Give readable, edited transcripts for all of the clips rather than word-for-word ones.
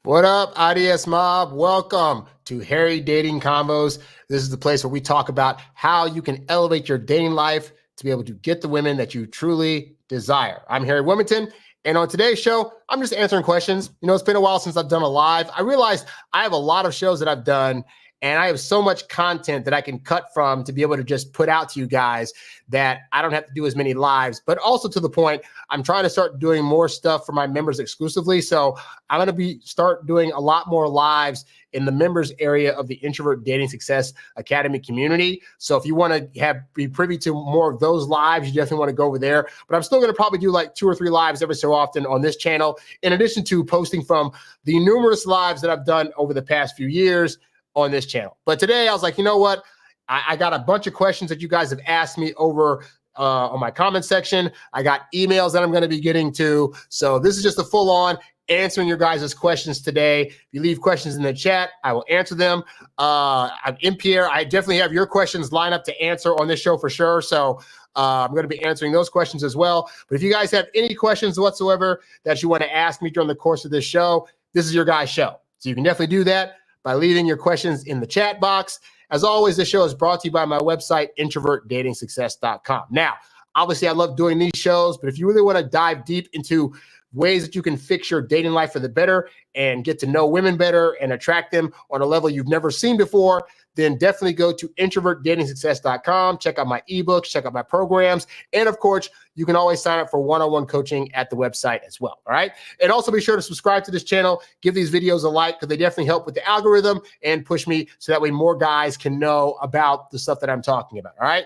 What up, IDS Mob? Welcome to Harry Dating Combos. This is the place where we talk about how you can elevate your dating life to be able to get the women that you truly desire. I'm Harry Wilmington, and on today's show, I'm just answering questions. You know, it's been a while since I've done a live. I realized I have a lot of shows that I've done, and I have so much content that I can cut from to be able to just put out to you guys that I don't have to do as many lives, but also to the point, I'm trying to start doing more stuff for my members exclusively. So I'm going to start doing a lot more lives in the members area of the Introvert Dating Success Academy community. So if you want to be privy to more of those lives, you definitely want to go over there. But I'm still going to probably do like 2 or 3 lives every so often on this channel, in addition to posting from the numerous lives that I've done over the past few years on this channel. But today I was like, you know what? I got a bunch of questions that you guys have asked me over on my comment section. I got emails that I'm going to be getting to. So this is just a full on answering your guys' questions today. If you leave questions in the chat, I will answer them. I'm in Pierre. I definitely have your questions lined up to answer on this show for sure. So I'm going to be answering those questions as well. But if you guys have any questions whatsoever that you want to ask me during the course of this show, this is your guys' show. So you can definitely do that by leaving your questions in the chat box. As always, this show is brought to you by my website, introvertdatingsuccess.com. Now, obviously, I love doing these shows, but if you really want to dive deep into ways that you can fix your dating life for the better and get to know women better and attract them on a level you've never seen before, then definitely go to introvertdatingsuccess.com. Check out my ebooks, check out my programs. And of course, you can always sign up for one-on-one coaching at the website as well. All right. And also be sure to subscribe to this channel. Give these videos a like because they definitely help with the algorithm and push me so that way more guys can know about the stuff that I'm talking about. All right.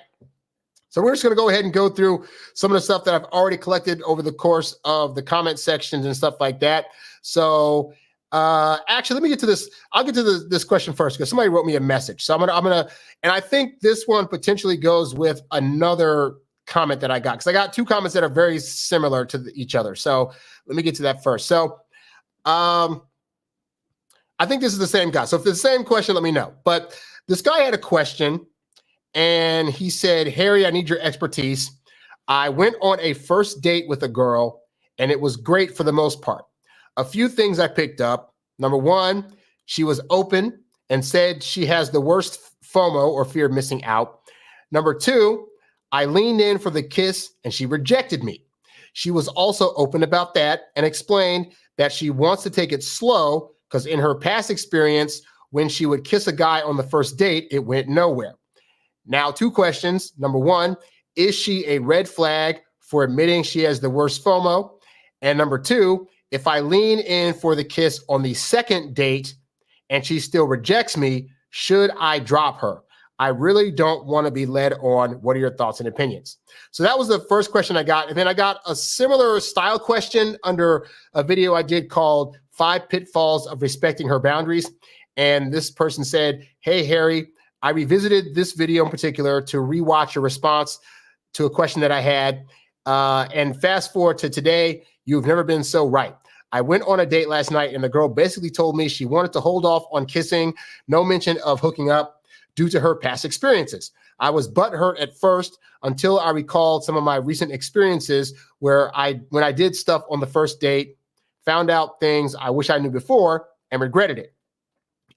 So we're just going to go ahead and go through some of the stuff that I've already collected over the course of the comment sections and stuff like that. So actually, let me get to this. I'll get to this question first because somebody wrote me a message. So I'm gonna, and I think this one potentially goes with another comment that I got because I got 2 comments that are very similar to each other. So let me get to that first. So I think this is the same guy. So if it's the same question, let me know. But this guy had a question. And he said, Harry, I need your expertise. I went on a first date with a girl, and it was great for the most part. A few things I picked up. Number 1, she was open and said she has the worst FOMO, or fear of missing out. Number 2, I leaned in for the kiss, and she rejected me. She was also open about that and explained that she wants to take it slow because in her past experience, when she would kiss a guy on the first date, it went nowhere. Now, 2 questions. Number 1, is she a red flag for admitting she has the worst FOMO? And number 2, if I lean in for the kiss on the second date and she still rejects me, should I drop her? I really don't want to be led on. What are your thoughts and opinions? So that was the first question I got. And then I got a similar style question under a video I did called 5 Pitfalls of Respecting Her Boundaries. And this person said, hey, Harry, I revisited this video in particular to rewatch a response to a question that I had. And fast forward to today, you've never been so right. I went on a date last night and the girl basically told me she wanted to hold off on kissing, no mention of hooking up due to her past experiences. I was butthurt at first until I recalled some of my recent experiences where when I did stuff on the first date, found out things I wish I knew before and regretted it.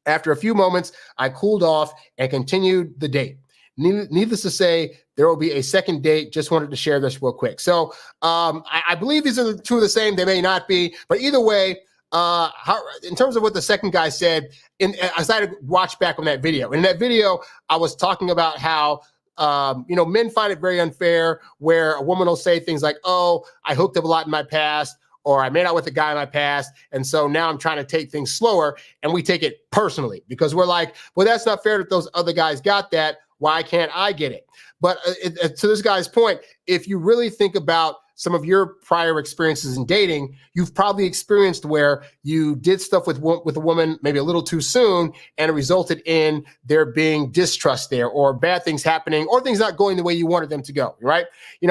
After a few moments, I cooled off and continued the date. Needless to say, there will be a second date. Just wanted to share this real quick. So I believe these are 2 of the same. They may not be. But either way, in terms of what the second guy said, I decided to watch back on that video. In that video, I was talking about how men find it very unfair where a woman will say things like, oh, I hooked up a lot in my past, or I made out with a guy in my past, and so now I'm trying to take things slower, and we take it personally because we're like, well, that's not fair that those other guys got that. Why can't I get it? But to this guy's point, if you really think about some of your prior experiences in dating, you've probably experienced where you did stuff with a woman maybe a little too soon, and it resulted in there being distrust there, or bad things happening, or things not going the way you wanted them to go, right?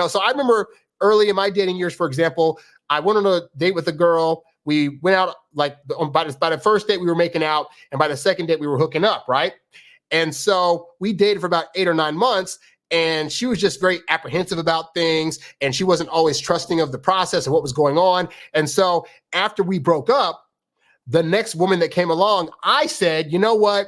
So I remember early in my dating years, for example, I went on a date with a girl. We went out by the first date we were making out, and by the second date we were hooking up, right? And so we dated for about 8 or 9 months, and she was just very apprehensive about things, and she wasn't always trusting of the process of what was going on. And so after we broke up, the next woman that came along, I said, you know what?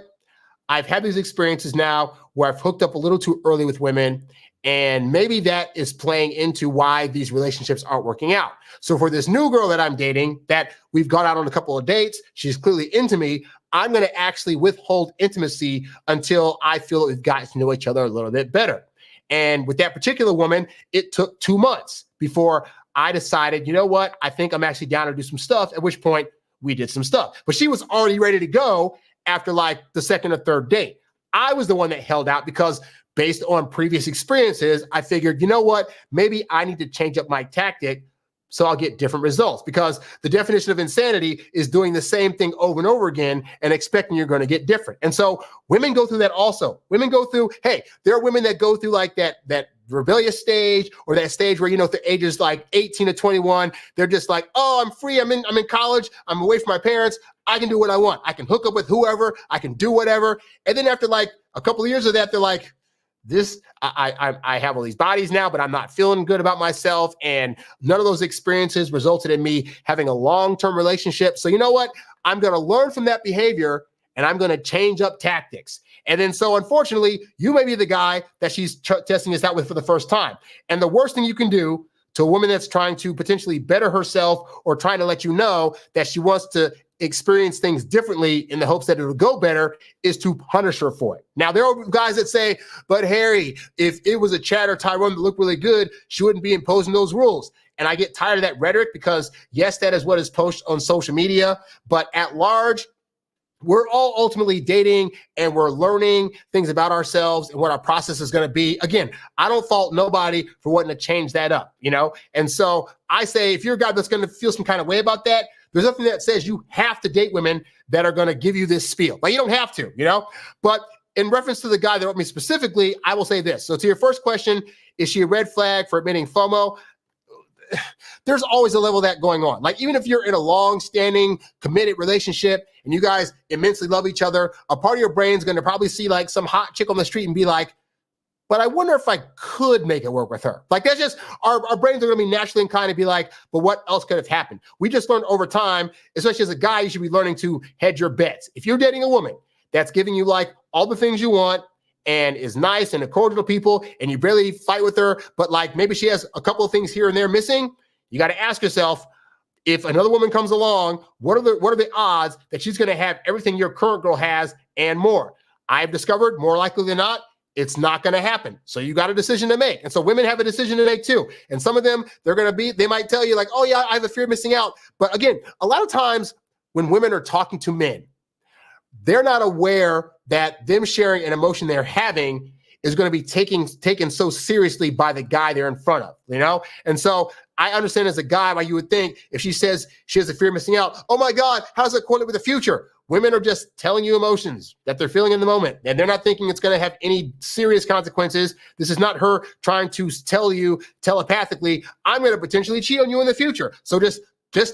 I've had these experiences now where I've hooked up a little too early with women, and maybe that is playing into why these relationships aren't working out. So for this new girl that I'm dating, that we've gone out on a couple of dates, she's clearly into me, I'm going to actually withhold intimacy until I feel that we've gotten to know each other a little bit better. And with that particular woman, it took 2 months before I decided, you know what, I think I'm actually down to do some stuff, at which point we did some stuff. But she was already ready to go after like the second or third date. I was the one that held out because based on previous experiences, I figured, you know what, maybe I need to change up my tactic so I'll get different results, because the definition of insanity is doing the same thing over and over again and expecting you're going to get different. And so women go through that also. Women go through, hey, there are women that go through like that rebellious stage, or that stage where, you know, at the ages like 18 to 21, they're just like, oh, I'm free. I'm in college. I'm away from my parents. I can do what I want. I can hook up with whoever. I can do whatever. And then after like a couple of years of that, they're like, I have all these bodies now, but I'm not feeling good about myself. And none of those experiences resulted in me having a long-term relationship. So you know what? I'm going to learn from that behavior and I'm going to change up tactics. And then so unfortunately, you may be the guy that she's testing this out with for the first time. And the worst thing you can do to a woman that's trying to potentially better herself or trying to let you know that she wants to experience things differently in the hopes that it'll go better is to punish her for it. Now, there are guys that say, but Harry, if it was a Chad or Tyrone that looked really good, she wouldn't be imposing those rules. And I get tired of that rhetoric because, yes, that is what is posted on social media. But at large, we're all ultimately dating and we're learning things about ourselves and what our process is going to be. Again, I don't fault nobody for wanting to change that up, you know? And so I say, if you're a guy that's going to feel some kind of way about that, there's nothing that says you have to date women that are going to give you this spiel. Like, you don't have to, you know? But in reference to the guy that wrote me specifically, I will say this. So to your first question, is she a red flag for admitting FOMO? There's always a level of that going on. Like, even if you're in a long-standing, committed relationship and you guys immensely love each other, a part of your brain's going to probably see like some hot chick on the street and be like, but I wonder if I could make it work with her. Like, that's just, our brains are going to be naturally inclined to be like, but what else could have happened? We just learned over time, especially as a guy, you should be learning to hedge your bets. If you're dating a woman that's giving you like all the things you want and is nice and cordial to people, and you barely fight with her, but like maybe she has a couple of things here and there missing, you got to ask yourself, if another woman comes along, what are the odds that she's going to have everything your current girl has and more? I've discovered more likely than not, it's not going to happen. So you got a decision to make. And so women have a decision to make too. And some of them, they might tell you like, oh yeah, I have a fear of missing out. But again, a lot of times when women are talking to men, they're not aware that them sharing an emotion they're having is going to be taken so seriously by the guy they're in front of, you know? And so I understand as a guy why you would think if she says she has a fear of missing out, oh my God, how's that correlate with the future? Women are just telling you emotions that they're feeling in the moment, and they're not thinking it's going to have any serious consequences. This is not her trying to tell you telepathically, I'm going to potentially cheat on you in the future. So just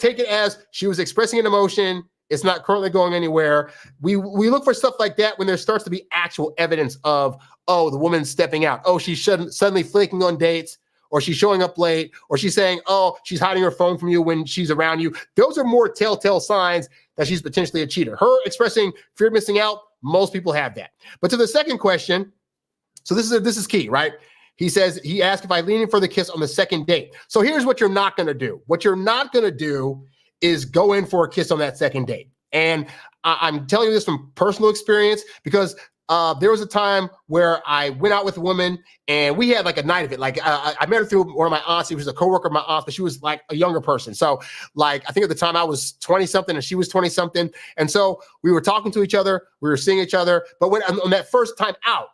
take it as she was expressing an emotion. It's not currently going anywhere. We look for stuff like that when there starts to be actual evidence of, oh, the woman's stepping out. Oh, she's suddenly flaking on dates, or she's showing up late, or she's saying, oh, she's hiding her phone from you when she's around you. Those are more telltale signs that she's potentially a cheater. Her expressing fear of missing out, most people have that. But to the second question, so this is key, right? He asked if I lean in for the kiss on the second date. So here's what you're not going to do. What you're not going to do is go in for a kiss on that second date. And I'm telling you this from personal experience because there was a time where I went out with a woman and we had like a night of it. Like I met her through one of my aunts. She was a coworker of my aunt, but she was like a younger person. So like, I think at the time I was 20 something and she was 20 something. And so we were talking to each other, we were seeing each other. But when on that first time out,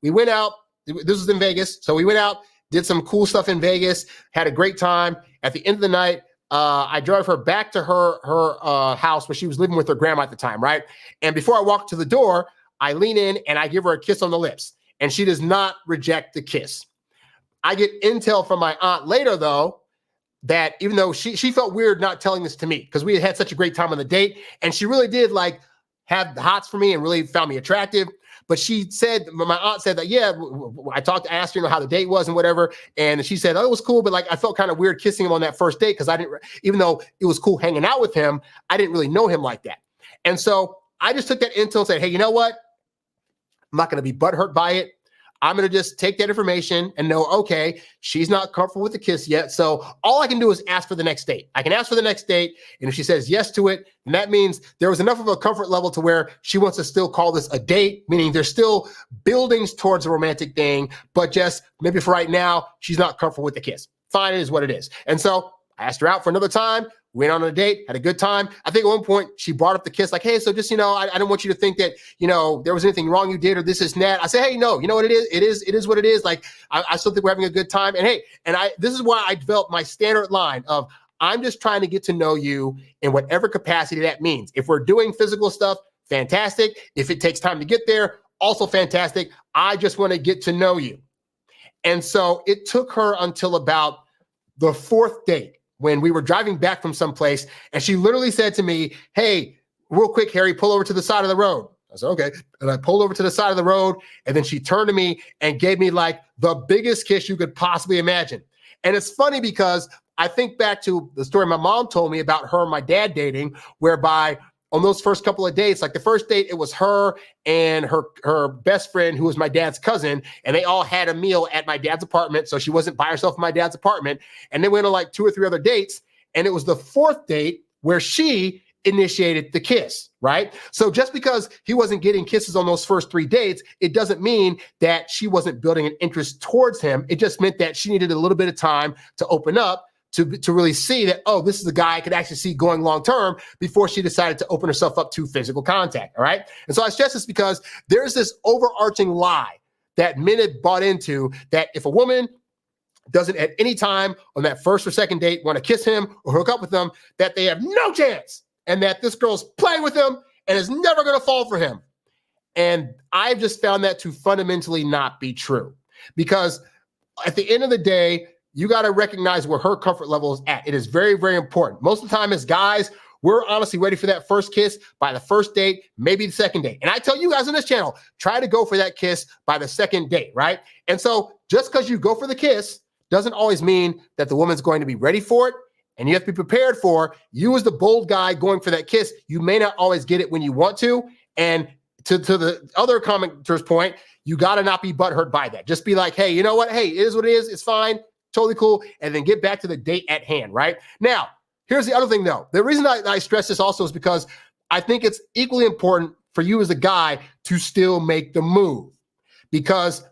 we went out, this was in Vegas. So we went out, did some cool stuff in Vegas, had a great time. At the end of the night, I drove her back to her house where she was living with her grandma at the time, right? And before I walked to the door, I lean in and I give her a kiss on the lips, and she does not reject the kiss. I get intel from my aunt later, though, that even though she felt weird not telling this to me because we had such a great time on the date, and she really did like had the hots for me and really found me attractive. But she said, my aunt said that, yeah, asked her, how the date was and whatever. And she said, oh, it was cool. But like, I felt kind of weird kissing him on that first date because even though it was cool hanging out with him, I didn't really know him like that. And so I just took that intel and said, hey, you know what? I'm not going to be butthurt by it. I'm going to just take that information and know, okay, she's not comfortable with the kiss yet. So all I can do is ask for the next date. I can ask for the next date. And if she says yes to it, then that means there was enough of a comfort level to where she wants to still call this a date, meaning there's still buildings towards a romantic thing, but just maybe for right now, she's not comfortable with the kiss. Fine, it is what it is. And so I asked her out for another time. Went on a date, had a good time. I think at one point she brought up the kiss, like, hey, so just, I don't want you to think that, there was anything wrong you did or this is that. I said, hey, no, you know what it is? It is what it is. Like, I still think we're having a good time. And hey, this is why I developed my standard line of, I'm just trying to get to know you in whatever capacity that means. If we're doing physical stuff, fantastic. If it takes time to get there, also fantastic. I just want to get to know you. And so it took her until about the fourth date, when we were driving back from someplace, and she literally said to me, hey, real quick, Harry, pull over to the side of the road. I said, okay. And I pulled over to the side of the road, and then she turned to me and gave me like the biggest kiss you could possibly imagine. And it's funny because I think back to the story my mom told me about her and my dad dating, whereby on those first couple of dates, like the first date, it was her and her best friend, who was my dad's cousin, and they all had a meal at my dad's apartment. So she wasn't by herself in my dad's apartment. And they went on like 2 or 3 other dates. And it was the fourth date where she initiated the kiss, right? So just because he wasn't getting kisses on those first 3 dates, it doesn't mean that she wasn't building an interest towards him. It just meant that she needed a little bit of time to open up, to really see that, oh, this is a guy I could actually see going long-term, before she decided to open herself up to physical contact, all right? And so I stress this because there's this overarching lie that men have bought into, that if a woman doesn't at any time on that first or second date want to kiss him or hook up with him, that they have no chance, and that this girl's playing with him and is never going to fall for him. And I've just found that to fundamentally not be true, because at the end of the day, you got to recognize where her comfort level is at. It is very, very important. Most of the time as guys, we're honestly ready for that first kiss by the first date, maybe the second date. And I tell you guys on this channel, try to go for that kiss by the second date, right? And so just because you go for the kiss doesn't always mean that the woman's going to be ready for it. And you have to be prepared for, you as the bold guy going for that kiss, you may not always get it when you want to. And to the other commenter's point, you got to not be butthurt by that. Just be like, hey, you know what? Hey, it is what it is. It's fine. Totally cool. And then get back to the date at hand, right? Now, here's the other thing though. The reason I stress this also is because I think it's equally important for you as a guy to still make the move. Because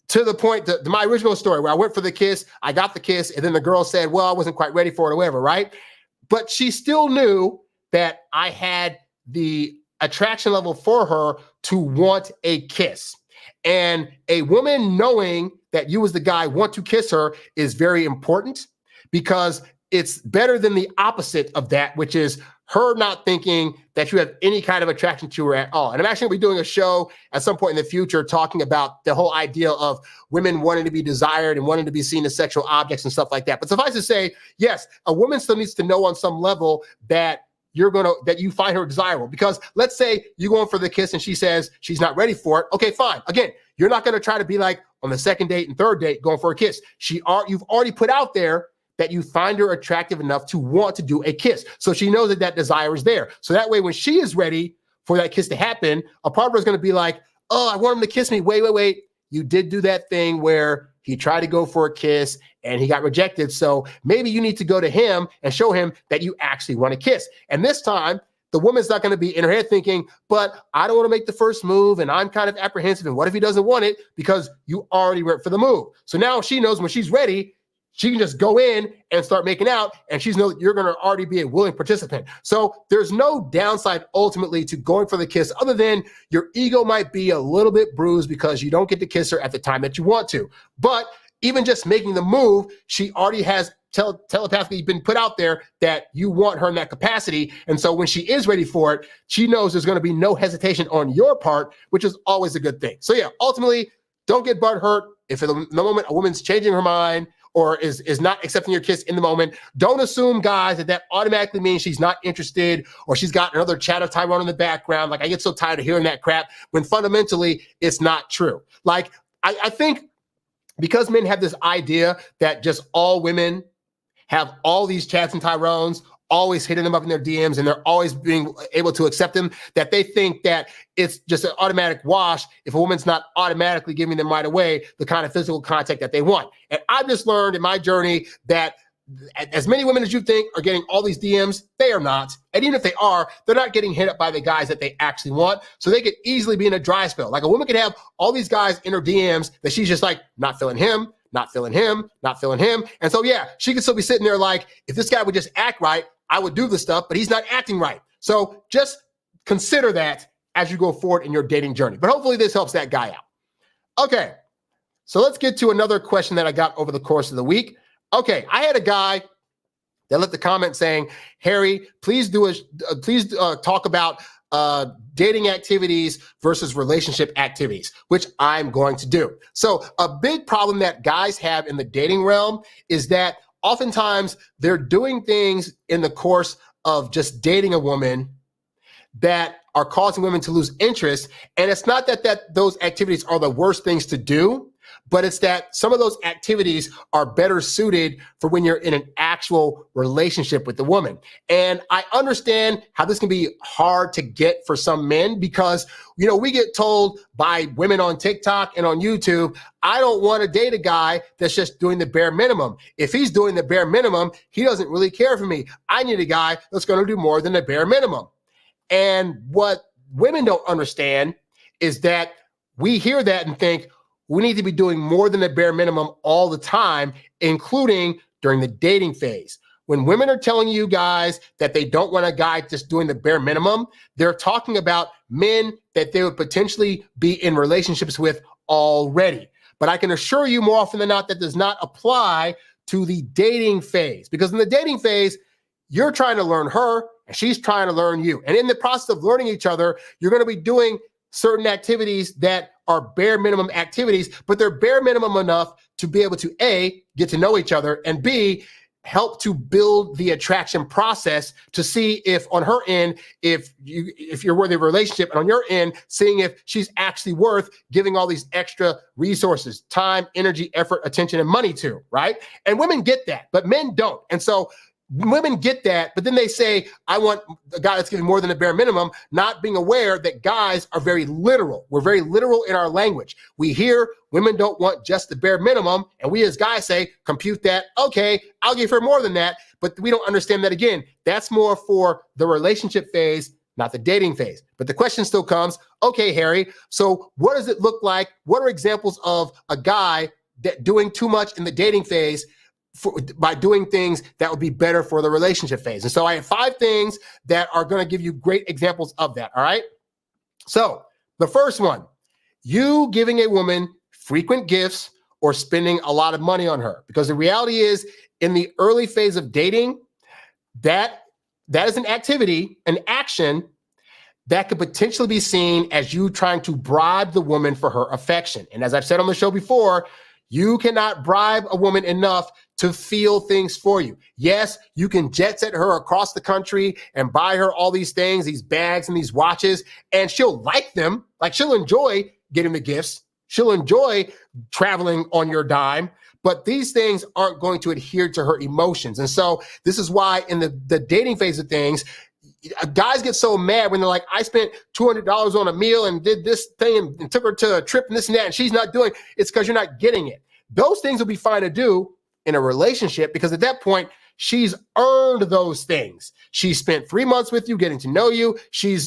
to the point that my original story where I went for the kiss, I got the kiss, and then the girl said, well, I wasn't quite ready for it or whatever, right? But she still knew that I had the attraction level for her to want a kiss. And a woman knowing that you as the guy want to kiss her is very important, because it's better than the opposite of that, which is her not thinking that you have any kind of attraction to her at all. And I'm actually going to be doing a show at some point in the future talking about the whole idea of women wanting to be desired and wanting to be seen as sexual objects and stuff like that. But suffice to say, yes, a woman still needs to know on some level that that you find her desirable. Because let's say you're going for the kiss and she says she's not ready for it. Okay, fine. Again, you're not going to try to be like on the second date and third date going for a kiss. You've already put out there that you find her attractive enough to want to do a kiss. So she knows that desire is there. So that way, when she is ready for that kiss to happen, a part of her is going to be like, oh, I want him to kiss me. Wait. You did do that thing where he tried to go for a kiss and he got rejected. So maybe you need to go to him and show him that you actually want to kiss. And this time, the woman's not going to be in her head thinking, but I don't want to make the first move and I'm kind of apprehensive. And what if he doesn't want it? Because you already went for the move. So now she knows when she's ready, she can just go in and start making out, and she's know that you're going to already be a willing participant. So there's no downside ultimately to going for the kiss, other than your ego might be a little bit bruised because you don't get to kiss her at the time that you want to. But even just making the move, she already has telepathically been put out there that you want her in that capacity. And so when she is ready for it, she knows there's going to be no hesitation on your part, which is always a good thing. So yeah, ultimately, don't get butthurt if at the moment a woman's changing her mind or is not accepting your kiss in the moment, don't assume, guys, that automatically means she's not interested or she's got another chat of Tyrone in the background. Like, I get so tired of hearing that crap when fundamentally it's not true. Like, I think because men have this idea that just all women have all these chats and Tyrones, always hitting them up in their DMs, and they're always being able to accept them, that they think that it's just an automatic wash if a woman's not automatically giving them right away the kind of physical contact that they want. And I've just learned in my journey that as many women as you think are getting all these DMs, they are not. And even if they are, they're not getting hit up by the guys that they actually want. So they could easily be in a dry spell. Like, a woman could have all these guys in her DMs that she's just like, not feeling him, not feeling him, not feeling him. And so, yeah, she could still be sitting there like, if this guy would just act right, I would do the stuff, but he's not acting right. So just consider that as you go forward in your dating journey. But hopefully this helps that guy out. Okay, so let's get to another question that I got over the course of the week. Okay, I had a guy that left a comment saying, Harry, please talk about dating activities versus relationship activities, which I'm going to do. So a big problem that guys have in the dating realm is that oftentimes they're doing things in the course of just dating a woman that are causing women to lose interest. And it's not that those activities are the worst things to do, but it's that some of those activities are better suited for when you're in an actual relationship with the woman. And I understand how this can be hard to get for some men because, you know, we get told by women on TikTok and on YouTube, I don't want to date a guy that's just doing the bare minimum. If he's doing the bare minimum, he doesn't really care for me. I need a guy that's going to do more than the bare minimum. And what women don't understand is that we hear that and think, we need to be doing more than the bare minimum all the time, including during the dating phase. When women are telling you guys that they don't want a guy just doing the bare minimum, they're talking about men that they would potentially be in relationships with already. But I can assure you more often than not that does not apply to the dating phase. Because in the dating phase, you're trying to learn her and she's trying to learn you. And in the process of learning each other, you're going to be doing certain activities that are bare minimum activities, but they're bare minimum enough to be able to A, get to know each other, and B, help to build the attraction process to see if on her end, if you're worthy of a relationship, and on your end, seeing if she's actually worth giving all these extra resources, time, energy, effort, attention, and money to, right? And women get that, but men don't. And so women get that, but then they say, I want a guy that's giving more than a bare minimum, not being aware that guys are very literal. We're very literal in our language. We hear women don't want just the bare minimum, and we as guys say, compute that, okay, I'll give her more than that, but we don't understand that, again, that's more for the relationship phase, not the dating phase. But the question still comes, okay, Harry, so what does it look like? What are examples of a guy that doing too much in the dating phase by doing things that would be better for the relationship phase? And so I have 5 things that are going to give you great examples of that. All right. So the first one, you giving a woman frequent gifts or spending a lot of money on her, because the reality is in the early phase of dating, that is an activity, an action that could potentially be seen as you trying to bribe the woman for her affection. And as I've said on the show before, you cannot bribe a woman enough to feel things for you. Yes, you can jet set her across the country and buy her all these things, these bags and these watches, and she'll like them. Like, she'll enjoy getting the gifts. She'll enjoy traveling on your dime, but these things aren't going to adhere to her emotions. And so this is why in the dating phase of things, guys get so mad when they're like, I spent $200 on a meal and did this thing and took her to a trip and this and that, and she's not doing it. It's because you're not getting it. Those things will be fine to do in a relationship, because at that point, she's earned those things. She spent 3 months with you, getting to know you. She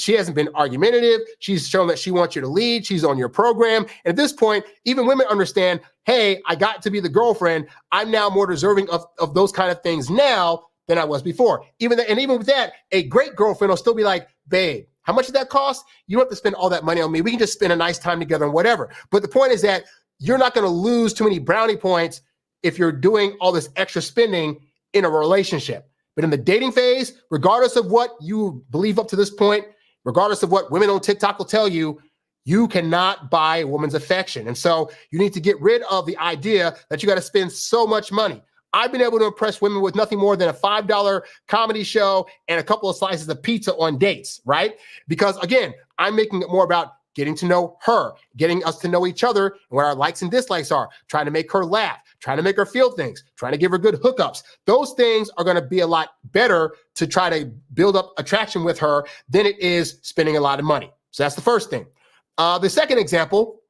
hasn't been argumentative. She's shown that she wants you to lead. She's on your program. And at this point, even women understand, hey, I got to be the girlfriend. I'm now more deserving of those kind of things now than I was before. Even with that, a great girlfriend will still be like, babe, how much did that cost? You don't have to spend all that money on me. We can just spend a nice time together and whatever. But the point is that you're not going to lose too many brownie points if you're doing all this extra spending in a relationship. But in the dating phase, regardless of what you believe up to this point, regardless of what women on TikTok will tell you, You cannot buy a woman's affection. And so you need to get rid of the idea that you got to spend so much money. I've been able to impress women with nothing more than a $5 comedy show and a couple of slices of pizza on dates, right? Because again, I'm making it more about getting to know her, getting us to know each other and what our likes and dislikes are, trying to make her laugh, trying to make her feel things, trying to give her good hookups. Those things are going to be a lot better to try to build up attraction with her than it is spending a lot of money. So that's the first thing. The second example,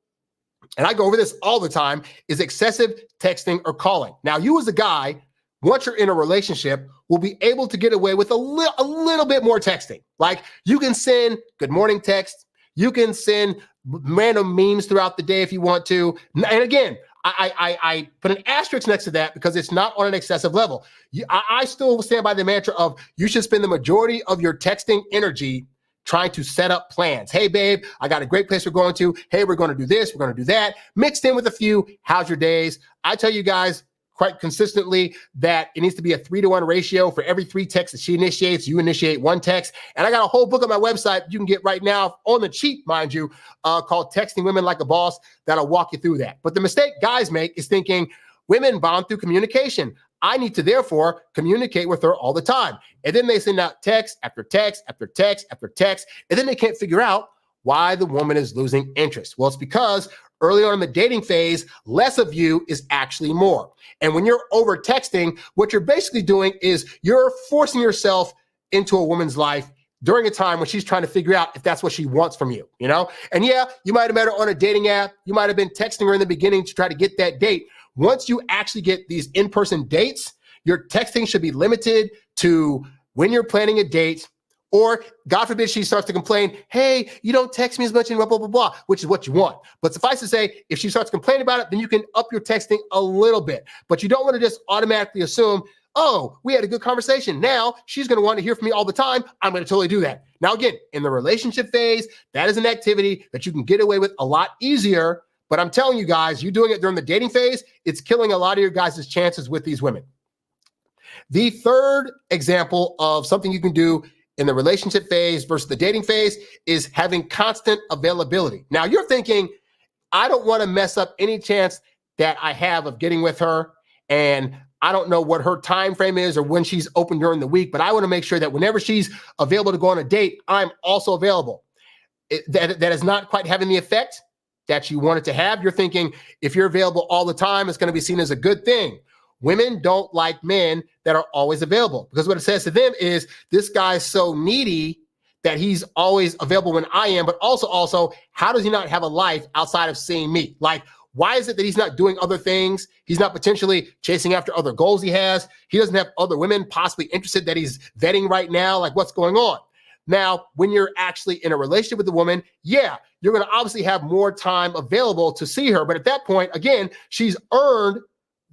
and I go over this all the time, is excessive texting or calling. Now, you as a guy, once you're in a relationship, will be able to get away with a little bit more texting. Like you can send good morning text. You can send random memes throughout the day if you want to. And again, I put an asterisk next to that because it's not on an excessive level. I still stand by the mantra of you should spend the majority of your texting energy trying to set up plans. Hey, babe, I got a great place we're going to. Hey, we're going to do this. We're going to do that. Mixed in with a few, how's your days? I tell you guys quite consistently that it needs to be a 3-to-1 ratio. For every 3 texts that she initiates, you initiate 1 text. And I got a whole book on my website you can get right now on the cheap, mind you, called Texting Women Like a Boss that'll walk you through that. But the mistake guys make is thinking women bond through communication. I need to therefore communicate with her all the time. And then they send out text after text after text after text. And then they can't figure out why the woman is losing interest. Well, it's because early on in the dating phase, less of you is actually more. And when you're over texting, what you're basically doing is you're forcing yourself into a woman's life during a time when she's trying to figure out if that's what she wants from you, you know? And yeah, you might have met her on a dating app. You might have been texting her in the beginning to try to get that date. Once you actually get these in-person dates, your texting should be limited to when you're planning a date, or God forbid she starts to complain, hey, you don't text me as much and blah, blah, blah, blah, which is what you want. But suffice to say, if she starts complaining about it, then you can up your texting a little bit. But you don't want to just automatically assume, oh, we had a good conversation. Now she's going to want to hear from me all the time. I'm going to totally do that. Now, again, in the relationship phase, that is an activity that you can get away with a lot easier. But I'm telling you guys, you doing it during the dating phase, it's killing a lot of your guys' chances with these women. The third example of something you can do in the relationship phase versus the dating phase is having constant availability. Now you're thinking, I don't want to mess up any chance that I have of getting with her. And I don't know what her time frame is or when she's open during the week, but I want to make sure that whenever she's available to go on a date, I'm also available. That is not quite having the effect that you want it to have. You're thinking if you're available all the time, it's going to be seen as a good thing. Women don't like men that are always available because what it says to them is this guy's so needy that he's always available when I am, but also, how does he not have a life outside of seeing me? Like, why is it that he's not doing other things? He's not potentially chasing after other goals he has. He doesn't have other women possibly interested that he's vetting right now. Like, what's going on? Now, when you're actually in a relationship with a woman, yeah, you're going to obviously have more time available to see her. But at that point, again, she's earned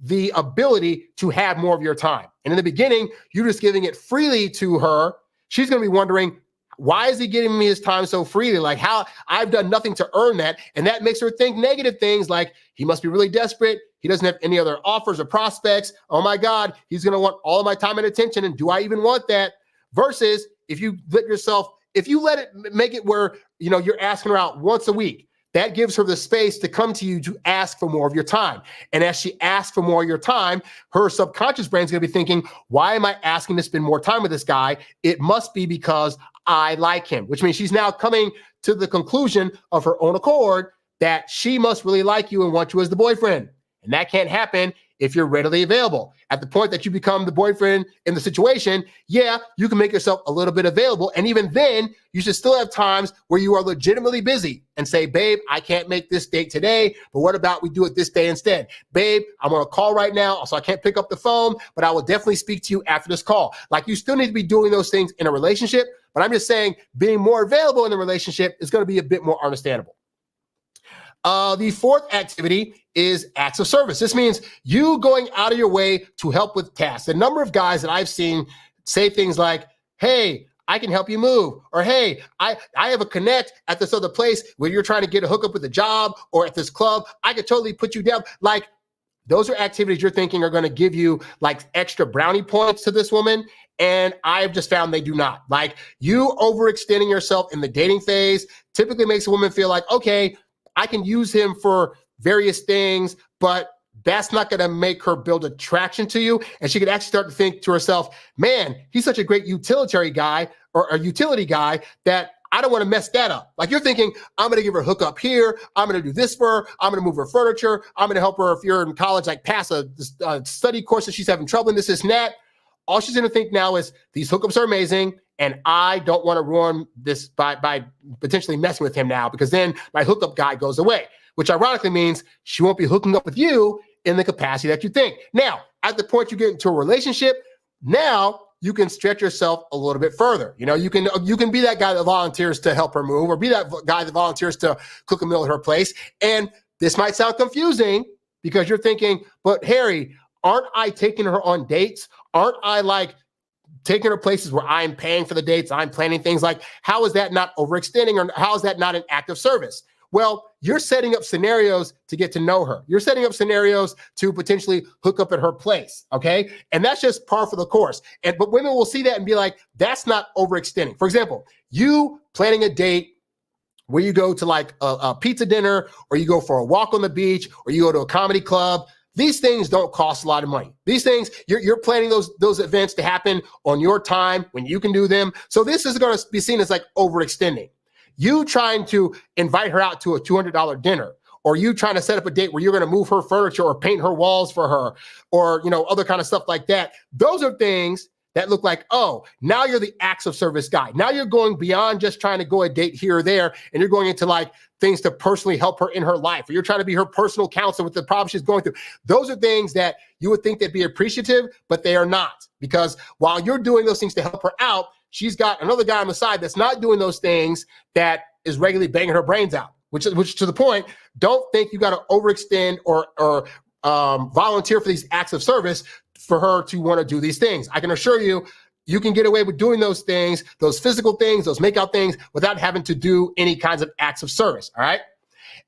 the ability to have more of your time. And in the beginning, you're just giving it freely to her. She's going to be wondering, why is he giving me his time so freely? Like, how I've done nothing to earn that. And that makes her think negative things like he must be really desperate. He doesn't have any other offers or prospects. Oh my God, he's going to want all of my time and attention. And do I even want that? Versus if you let it make it where, you know, you're asking her out once a week, that gives her the space to come to you to ask for more of your time. And as she asks for more of your time, her subconscious brain's going to be thinking, why am I asking to spend more time with this guy? It must be because I like him, which means she's now coming to the conclusion of her own accord that she must really like you and want you as the boyfriend. And that can't happen if you're readily available. At the point that you become the boyfriend in the situation, yeah, you can make yourself a little bit available. And even then, you should still have times where you are legitimately busy and say, babe, I can't make this date today, but what about we do it this day instead? Babe, I'm on a call right now, so I can't pick up the phone, but I will definitely speak to you after this call. Like, you still need to be doing those things in a relationship, but I'm just saying being more available in the relationship is going to be a bit more understandable. The fourth activity is acts of service. This means you going out of your way to help with tasks. The number of guys that I've seen say things like, hey, I can help you move. Or, hey, I have a connect at this other place where you're trying to get a hookup with a job or at this club. I could totally put you down. Like, those are activities you're thinking are going to give you like extra brownie points to this woman. And I've just found they do not. Like, you overextending yourself in the dating phase typically makes a woman feel like, okay, I can use him for various things, but that's not going to make her build attraction to you. And she could actually start to think to herself, man, he's such a great utility guy that I don't want to mess that up. Like you're thinking, I'm going to give her a hookup here. I'm going to do this for her. I'm going to move her furniture. I'm going to help her if you're in college, like pass a study course that she's having trouble in, this and that. All she's going to think now is these hookups are amazing. And I don't want to ruin this by potentially messing with him now, because then my hookup guy goes away, which ironically means she won't be hooking up with you in the capacity that you think. Now, at the point you get into a relationship, now you can stretch yourself a little bit further. You know, you can be that guy that volunteers to help her move, or be that guy that volunteers to cook a meal at her place. And this might sound confusing because you're thinking, but Harry, aren't I taking her on dates? Aren't I like taking her places where I'm paying for the dates? I'm planning things. Like, how is that not overextending, or how is that not an act of service? Well, you're setting up scenarios to get to know her. You're setting up scenarios to potentially hook up at her place, okay? And that's just par for the course. But women will see that and be like, that's not overextending. For example, you planning a date where you go to like a pizza dinner, or you go for a walk on the beach, or you go to a comedy club. These things don't cost a lot of money. These things, you're planning those events to happen on your time when you can do them. So this is going to be seen as like overextending. You trying to invite her out to a $200 dinner, or you trying to set up a date where you're going to move her furniture or paint her walls for her, or, you know, other kind of stuff like that. Those are things that look like, oh, now you're the acts of service guy. Now you're going beyond just trying to go a date here or there, and you're going into like things to personally help her in her life, or you're trying to be her personal counselor with the problem she's going through. Those are things that you would think they'd be appreciative, but they are not, because while you're doing those things to help her out, she's got another guy on the side that's not doing those things, that is regularly banging her brains out, which to the point, don't think you got to overextend or volunteer for these acts of service for her to want to do these things. I can assure you, you can get away with doing those things, those physical things, those makeout things, without having to do any kinds of acts of service, all right?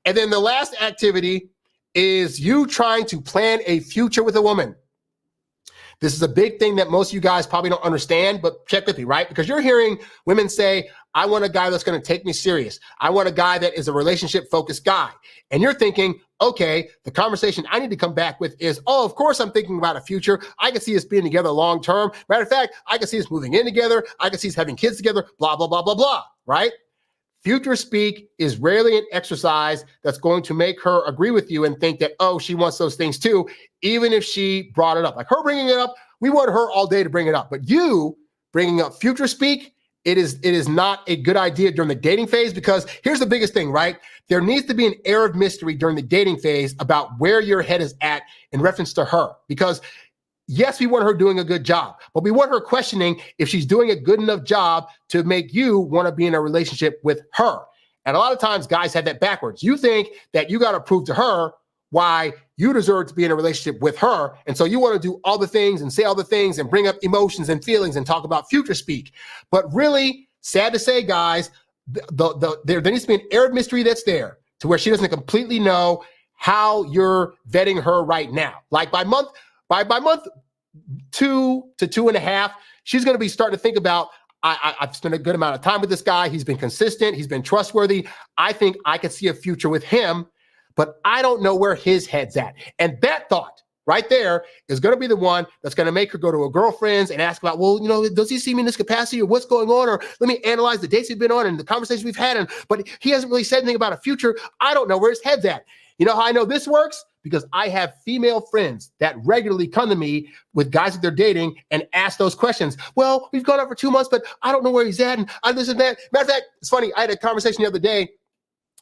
And then the last activity is you trying to plan a future with a woman. This is a big thing that most of you guys probably don't understand, but check with me, right? Because you're hearing women say, I want a guy that's going to take me serious. I want a guy that is a relationship-focused guy. And you're thinking, okay, the conversation I need to come back with is, oh, of course I'm thinking about a future. I can see us being together long-term. Matter of fact, I can see us moving in together. I can see us having kids together, blah, blah, blah, blah, blah, right? Future speak is rarely an exercise that's going to make her agree with you and think that, oh, she wants those things too, even if she brought it up. Like her bringing it up, we want her all day to bring it up. But you bringing up future speak, it is not a good idea during the dating phase, because here's the biggest thing, right? There needs to be an air of mystery during the dating phase about where your head is at in reference to her. Because yes, we want her doing a good job, but we want her questioning if she's doing a good enough job to make you want to be in a relationship with her. And a lot of times guys have that backwards. You think that you got to prove to her why you deserve to be in a relationship with her. And so you want to do all the things and say all the things and bring up emotions and feelings and talk about future speak. But really, sad to say, guys, there needs to be an air of mystery that's there to where she doesn't completely know how you're vetting her right now. Like by month 2 to 2.5, she's going to be starting to think about, I've spent a good amount of time with this guy. He's been consistent. He's been trustworthy. I think I could see a future with him, but I don't know where his head's at. And that thought right there is going to be the one that's going to make her go to her girlfriends and ask about, well, you know, does he see me in this capacity, or what's going on? Or let me analyze the dates we've been on and the conversations we've had. But he hasn't really said anything about a future. I don't know where his head's at. You know how I know this works? Because I have female friends that regularly come to me with guys that they're dating and ask those questions. Well, we've gone out for 2 months, but I don't know where he's at. And this and that. Matter of fact, it's funny. I had a conversation the other day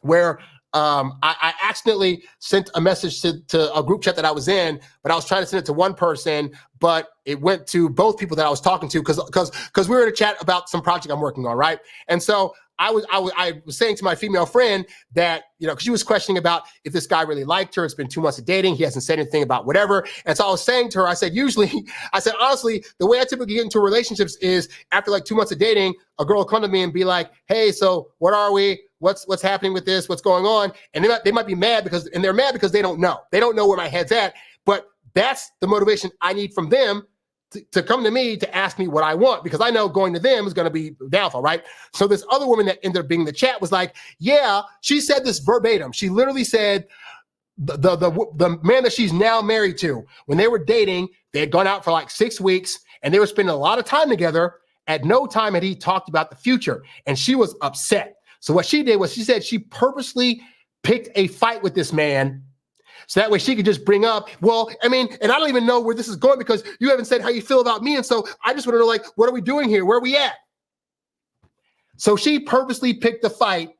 where I accidentally sent a message to a group chat that I was in, but I was trying to send it to one person, but it went to both people that I was talking to because we were in a chat about some project I'm working on, right? And so I was saying to my female friend that, you know, because she was questioning about if this guy really liked her. It's been 2 months of dating. He hasn't said anything about whatever. And so I was saying to her, I said, honestly, the way I typically get into relationships is after like 2 months of dating, a girl will come to me and be like, hey, so what are we? What's happening with this? What's going on? And they might be mad because they don't know. They don't know where my head's at. But that's the motivation I need from them to come to me to ask me what I want, because I know going to them is going to be downfall, right? So this other woman that ended up being in the chat was like, yeah, she said this verbatim. She literally said the man that she's now married to, when they were dating, they had gone out for like 6 weeks and they were spending a lot of time together. At no time had he talked about the future, and she was upset. So what she did was she said she purposely picked a fight with this man so that way she could just bring up, well, I mean, and I don't even know where this is going because you haven't said how you feel about me. And so I just want to know, like, what are we doing here? Where are we at? So she purposely picked the fight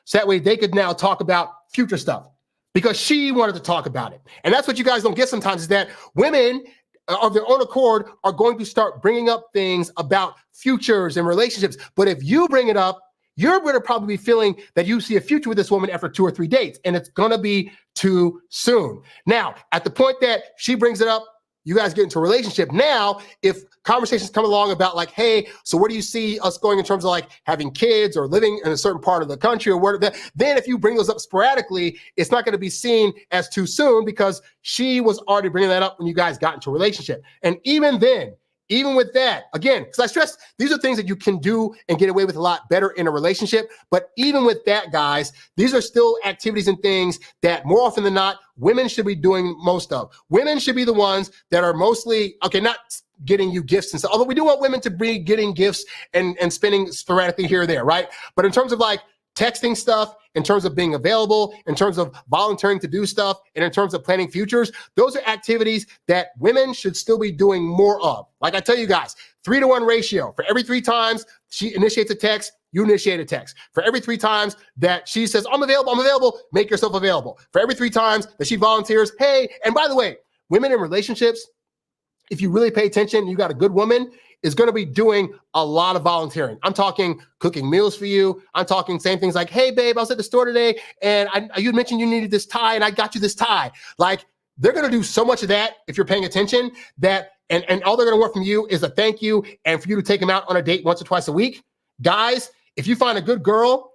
so that way they could now talk about future stuff because she wanted to talk about it. And that's what you guys don't get sometimes, is that women of their own accord are going to start bringing up things about futures and relationships. But if you bring it up, you're going to probably be feeling that you see a future with this woman after 2 or 3 dates, and it's going to be too soon. Now, at the point that she brings it up, you guys get into a relationship. Now, if conversations come along about like, hey, so where do you see us going in terms of like having kids or living in a certain part of the country or where, then if you bring those up sporadically, it's not going to be seen as too soon because she was already bringing that up when you guys got into a relationship. And even then, even with that, again, because I stress these are things that you can do and get away with a lot better in a relationship. But even with that, guys, these are still activities and things that more often than not, women should be doing most of. Women should be the ones that are mostly, okay, not getting you gifts and stuff, although we do want women to be getting gifts and spending sporadically here or there, right? But in terms of like texting stuff, in terms of being available, in terms of volunteering to do stuff, and in terms of planning futures, those are activities that women should still be doing more of. Like I tell you guys, 3-to-1 ratio. For every 3 times she initiates a text, you initiate a text. For every 3 times that she says, I'm available, make yourself available. For every 3 times that she volunteers, hey, and by the way, women in relationships, if you really pay attention, you got a good woman, is going to be doing a lot of volunteering. I'm talking cooking meals for you. I'm talking saying things like, hey, babe, I was at the store today and you mentioned you needed this tie and I got you this tie. Like, they're going to do so much of that if you're paying attention that, and all they're going to want from you is a thank you and for you to take them out on a date once or twice a week. Guys, if you find a good girl,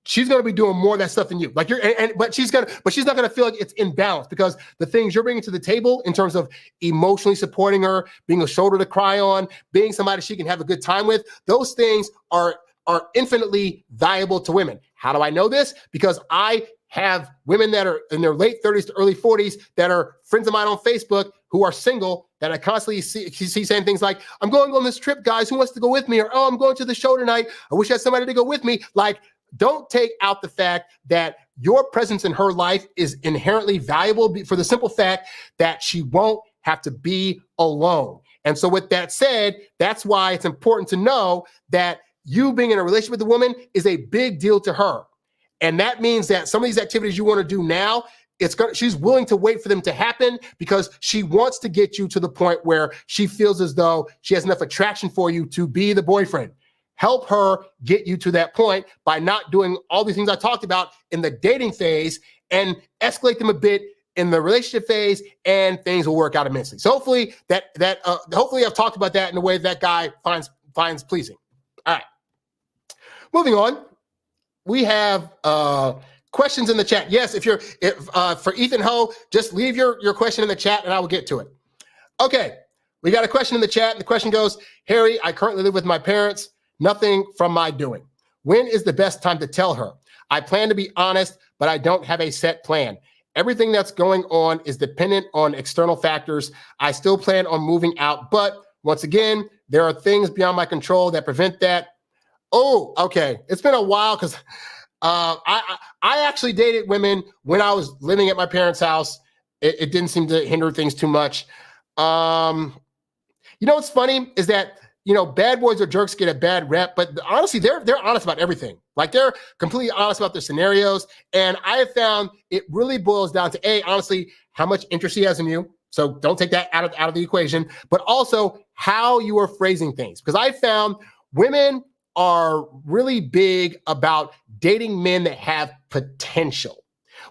she's going to be doing more of that stuff than you. Like but she's not going to feel like it's imbalanced because the things you're bringing to the table in terms of emotionally supporting her, being a shoulder to cry on, being somebody she can have a good time with, those things are infinitely valuable to women. How do I know this? Because I have women that are in their late 30s to early 40s that are friends of mine on Facebook who are single that I constantly see saying things like, I'm going on this trip, guys. Who wants to go with me? Or, oh, I'm going to the show tonight. I wish I had somebody to go with me. Like, don't take out the fact that your presence in her life is inherently valuable for the simple fact that she won't have to be alone. And so with that said, that's why it's important to know that you being in a relationship with a woman is a big deal to her. And that means that some of these activities you want to do now, she's willing to wait for them to happen because she wants to get you to the point where she feels as though she has enough attraction for you to be the boyfriend. Help her get you to that point by not doing all these things I talked about in the dating phase and escalate them a bit in the relationship phase, and things will work out immensely. So hopefully hopefully I've talked about that in a way that guy finds pleasing. All right, moving on. We have questions in the chat. Yes, if for Ethan Ho, just leave your question in the chat and I will get to it. Okay, we got a question in the chat, and the question goes, Harry, I currently live with my parents. Nothing from my doing. When is the best time to tell her? I plan to be honest, but I don't have a set plan. Everything that's going on is dependent on external factors. I still plan on moving out, but once again, there are things beyond my control that prevent that. Oh, okay. It's been a while because I actually dated women when I was living at my parents' house. It didn't seem to hinder things too much. You know what's funny is that, you know, bad boys or jerks get a bad rep, but honestly, they're honest about everything. Like, they're completely honest about their scenarios. And I have found it really boils down to honestly, how much interest he has in you. So don't take that out of the equation, but also how you are phrasing things. Because I found women are really big about dating men that have potential.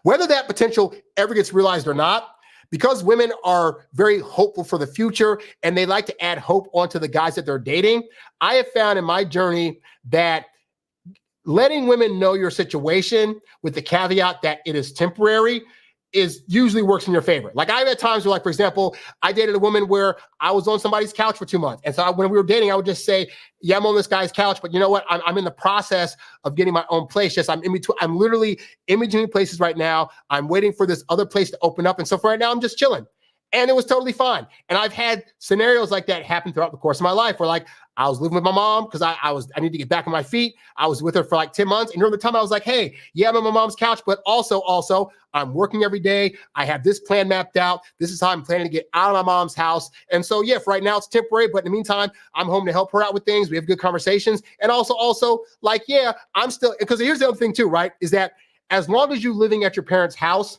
Whether that potential ever gets realized or not, because women are very hopeful for the future and they like to add hope onto the guys that they're dating, I have found in my journey that letting women know your situation with the caveat that it is temporary is usually works in your favor. Like I've had times where, like, for example, I dated a woman where I was on somebody's couch for 2 months. And so when we were dating, I would just say, yeah, I'm on this guy's couch, but you know what? I'm in the process of getting my own place. Just I'm in between. I'm literally in between places right now. I'm waiting for this other place to open up. And so for right now, I'm just chilling. And it was totally fine. And I've had scenarios like that happen throughout the course of my life where, like, I was living with my mom because I need to get back on my feet. I was with her for like 10 months. And during the time I was like, hey, yeah, I'm on my mom's couch, but also I'm working every day. I have this plan mapped out. This is how I'm planning to get out of my mom's house. And so, yeah, for right now it's temporary, but in the meantime, I'm home to help her out with things. We have good conversations. And also like, yeah, I'm still, because here's the other thing too, right? Is that as long as you're living at your parents' house,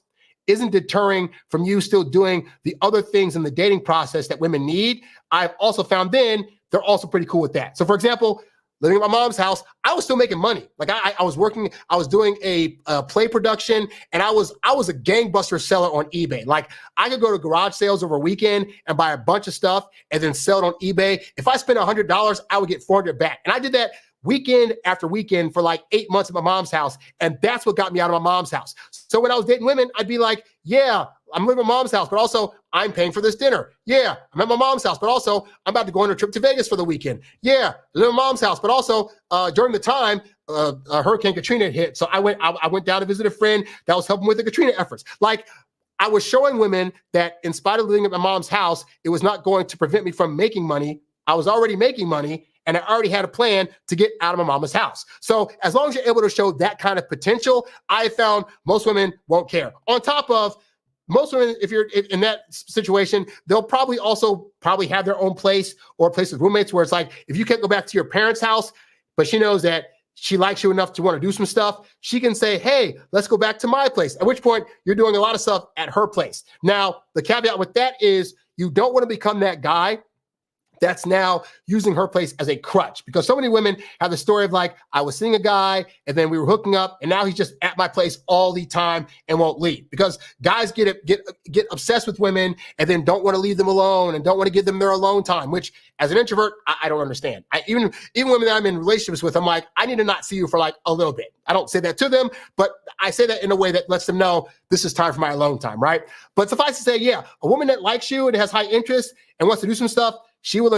isn't deterring from you still doing the other things in the dating process that women need. I've also found then they're also pretty cool with that. So for example, living at my mom's house, I was still making money. Like I was working, I was doing a play production, and I was a gangbuster seller on eBay. Like I could go to garage sales over a weekend and buy a bunch of stuff and then sell it on eBay. If I spent $100, I would get $400 back. And I did that weekend after weekend for like 8 months at my mom's house. And that's what got me out of my mom's house. So when I was dating women, I'd be like, yeah, I'm living at my mom's house, but also I'm paying for this dinner. Yeah, I'm at my mom's house, but also I'm about to go on a trip to Vegas for the weekend. Yeah, I live at my mom's house, but also during the time Hurricane Katrina hit. So I went down to visit a friend that was helping with the Katrina efforts. Like I was showing women that in spite of living at my mom's house, it was not going to prevent me from making money. I was already making money. And I already had a plan to get out of my mama's house. So as long as you're able to show that kind of potential, I found most women won't care. On top of most women, if you're in that situation, they'll probably have their own place or a place with roommates where it's like, if you can't go back to your parents' house, but she knows that she likes you enough to want to do some stuff, she can say, hey, let's go back to my place. At which point you're doing a lot of stuff at her place. Now, the caveat with that is you don't want to become that guy that's now using her place as a crutch, because so many women have the story of like, I was seeing a guy and then we were hooking up and now he's just at my place all the time and won't leave, because guys get obsessed with women and then don't want to leave them alone and don't want to give them their alone time, which as an introvert, I don't understand. Even women that I'm in relationships with, I'm like, I need to not see you for like a little bit. I don't say that to them, but I say that in a way that lets them know this is time for my alone time, right? But suffice to say, yeah, a woman that likes you and has high interest and wants to do some stuff, she will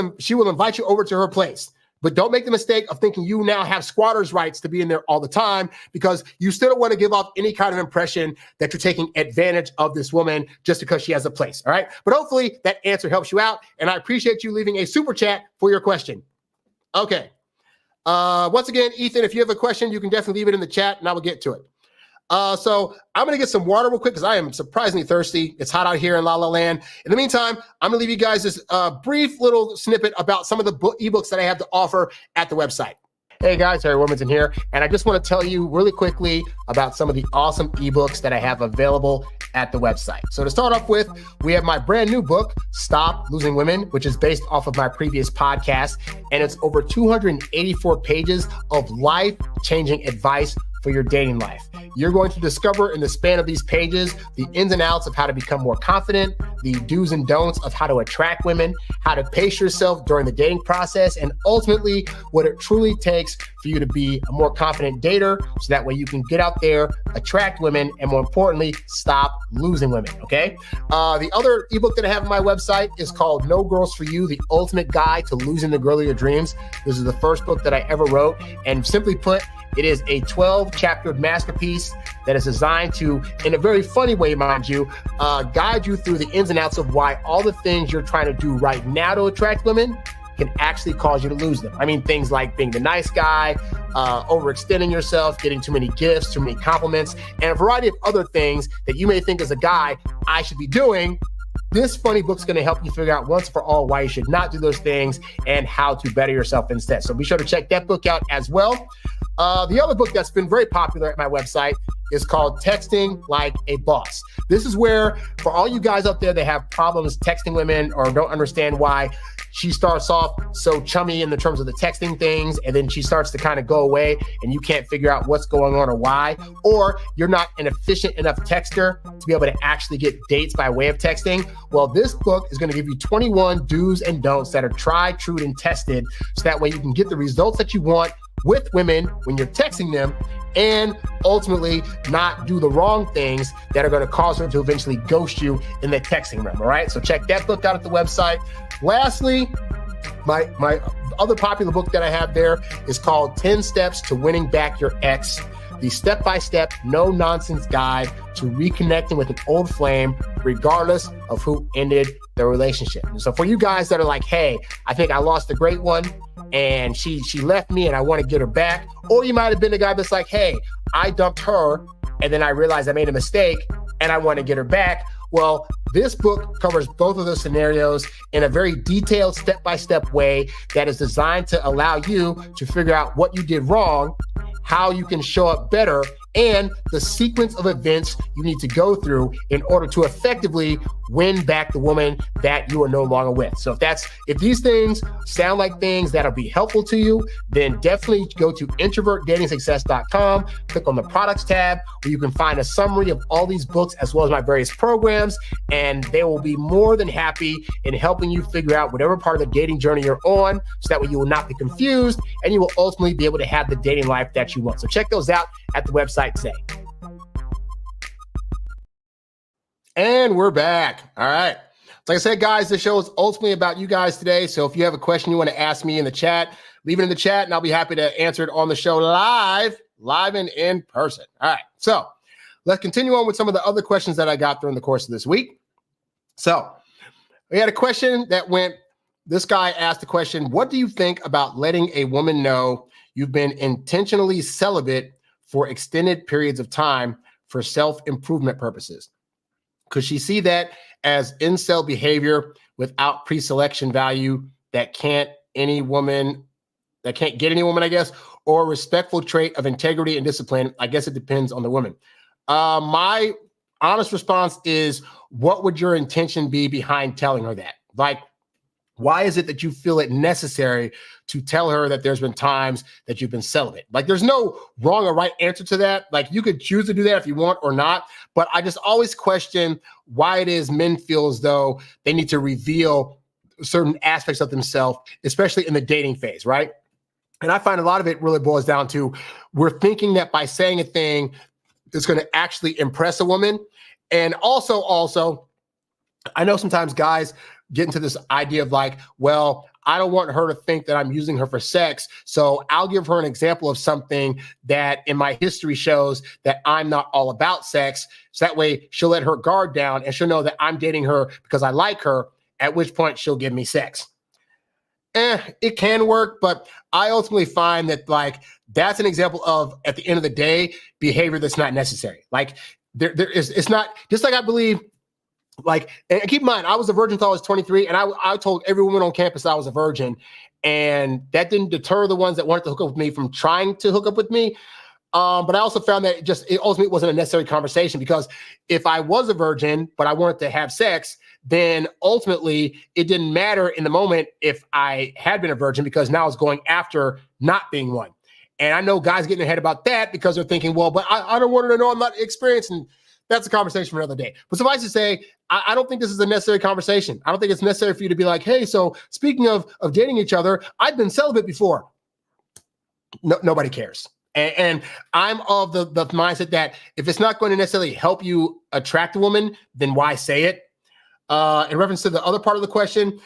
invite you over to her place. But don't make the mistake of thinking you now have squatters' rights to be in there all the time, because you still don't want to give off any kind of impression that you're taking advantage of this woman just because she has a place, all right? But hopefully that answer helps you out, and I appreciate you leaving a super chat for your question. Okay. Once again, Ethan, if you have a question, you can definitely leave it in the chat, and I will get to it. So I'm going to get some water real quick because I am surprisingly thirsty. It's hot out here in La La Land. In the meantime, I'm going to leave you guys this brief little snippet about some of the ebooks that I have to offer at the website. Hey guys, Harry Wilmington here, and I just want to tell you really quickly about some of the awesome ebooks that I have available at the website. So to start off with, we have my brand new book, Stop Losing Women, which is based off of my previous podcast, and it's over 284 pages of life-changing advice for your dating life. You're going to discover in the span of these pages the ins and outs of how to become more confident, the do's and don'ts of how to attract women, how to pace yourself during the dating process, and ultimately what it truly takes for you to be a more confident dater, so that way you can get out there, attract women, and more importantly, stop losing women, okay? The other ebook that I have on my website is called No Girls For You, The Ultimate Guide to Losing the Girl of Your Dreams. This is the first book that I ever wrote, and simply put, it is a 12-chaptered masterpiece that is designed to, in a very funny way, mind you, guide you through the ins and outs of why all the things you're trying to do right now to attract women can actually cause you to lose them. I mean, things like being the nice guy, overextending yourself, getting too many gifts, too many compliments, and a variety of other things that you may think as a guy I should be doing. This funny book's going to help you figure out once for all why you should not do those things and how to better yourself instead. So be sure to check that book out as well. The other book that's been very popular at my website is called Texting Like a Boss. This is where, for all you guys out there that have problems texting women or don't understand why she starts off so chummy in the terms of the texting things, and then she starts to kind of go away and you can't figure out what's going on or why, or you're not an efficient enough texter to be able to actually get dates by way of texting. Well, this book is going to give you 21 do's and don'ts that are tried, true, and tested, so that way you can get the results that you want with women when you're texting them, and ultimately not do the wrong things that are going to cause her to eventually ghost you in the texting realm. All right. So check that book out at the website. Lastly, my other popular book that I have there is called 10 Steps to Winning Back Your Ex, the step-by-step, no-nonsense guide to reconnecting with an old flame, regardless of who ended the relationship. And so for you guys that are like, hey, I think I lost a great one and she left me and I want to get her back. Or you might have been the guy that's like, hey, I dumped her and then I realized I made a mistake and I want to get her back. Well, this book covers both of those scenarios in a very detailed step-by-step way that is designed to allow you to figure out what you did wrong, how you can show up better, and the sequence of events you need to go through in order to effectively win back the woman that you are no longer with. So if these things sound like things that'll be helpful to you, then definitely go to introvertdatingsuccess.com, click on the products tab where you can find a summary of all these books as well as my various programs, and they will be more than happy in helping you figure out whatever part of the dating journey you're on, so that way you will not be confused and you will ultimately be able to have the dating life that you want. So check those out at the website today. And we're back. All right. Like I said, guys, the show is ultimately about you guys today. So if you have a question you want to ask me in the chat, leave it in the chat and I'll be happy to answer it on the show live and in person. All right. So let's continue on with some of the other questions that I got during the course of this week. So we had a question that this guy asked the question, what do you think about letting a woman know you've been intentionally celibate for extended periods of time for self-improvement purposes? Could she see that as incel behavior without pre-selection value that can't get any woman, I guess, or a respectful trait of integrity and discipline? I guess it depends on the woman. My honest response is, what would your intention be behind telling her that? Like, why is it that you feel it necessary to tell her that there's been times that you've been celibate? Like, there's no wrong or right answer to that. Like, you could choose to do that if you want or not. But I just always question why it is men feel as though they need to reveal certain aspects of themselves, especially in the dating phase, right? And I find a lot of it really boils down to we're thinking that by saying a thing that's going to actually impress a woman. And also, I know sometimes guys get into this idea of like, well, I don't want her to think that I'm using her for sex, so I'll give her an example of something that in my history shows that I'm not all about sex. So that way she'll let her guard down and she'll know that I'm dating her because I like her, at which point she'll give me sex. It can work, but I ultimately find that like that's an example of, at the end of the day, behavior that's not necessary. Like it's not, just like I believe, like, and keep in mind, I was a virgin until I was 23, and I told every woman on campus I was a virgin, and that didn't deter the ones that wanted to hook up with me from trying to hook up with me. But I also found that it ultimately wasn't a necessary conversation, because if I was a virgin, but I wanted to have sex, then ultimately it didn't matter in the moment if I had been a virgin, because now I was going after not being one. And I know guys get in their head about that because they're thinking, well, but I don't want her to know I'm not experienced. And that's a conversation for another day. But suffice to say, I don't think this is a necessary conversation. I don't think it's necessary for you to be like, hey, so speaking of dating each other, I've been celibate before. No, nobody cares. And I'm of the mindset that if it's not going to necessarily help you attract a woman, then why say it? In reference to the other part of the question,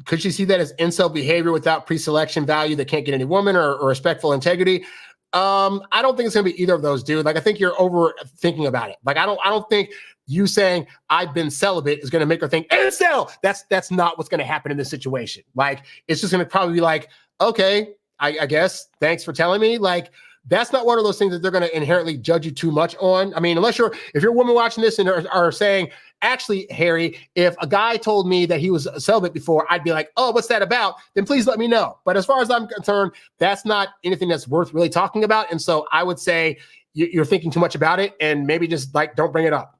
could you see that as incel behavior without pre-selection value that can't get any woman, or respectful integrity? I don't think it's going to be either of those, dude. Like, I think you're overthinking about it. Like, I don't think you saying I've been celibate is going to make her think incel. That's not what's going to happen in this situation. Like, it's just going to probably be like, okay, I guess, thanks for telling me. Like, that's not one of those things that they're going to inherently judge you too much on. I mean, if you're a woman watching this and are saying, actually, Harry, if a guy told me that he was celibate before, I'd be like, oh, what's that about? Then please let me know. But as far as I'm concerned, that's not anything that's worth really talking about. And so I would say you're thinking too much about it, and maybe just like, don't bring it up.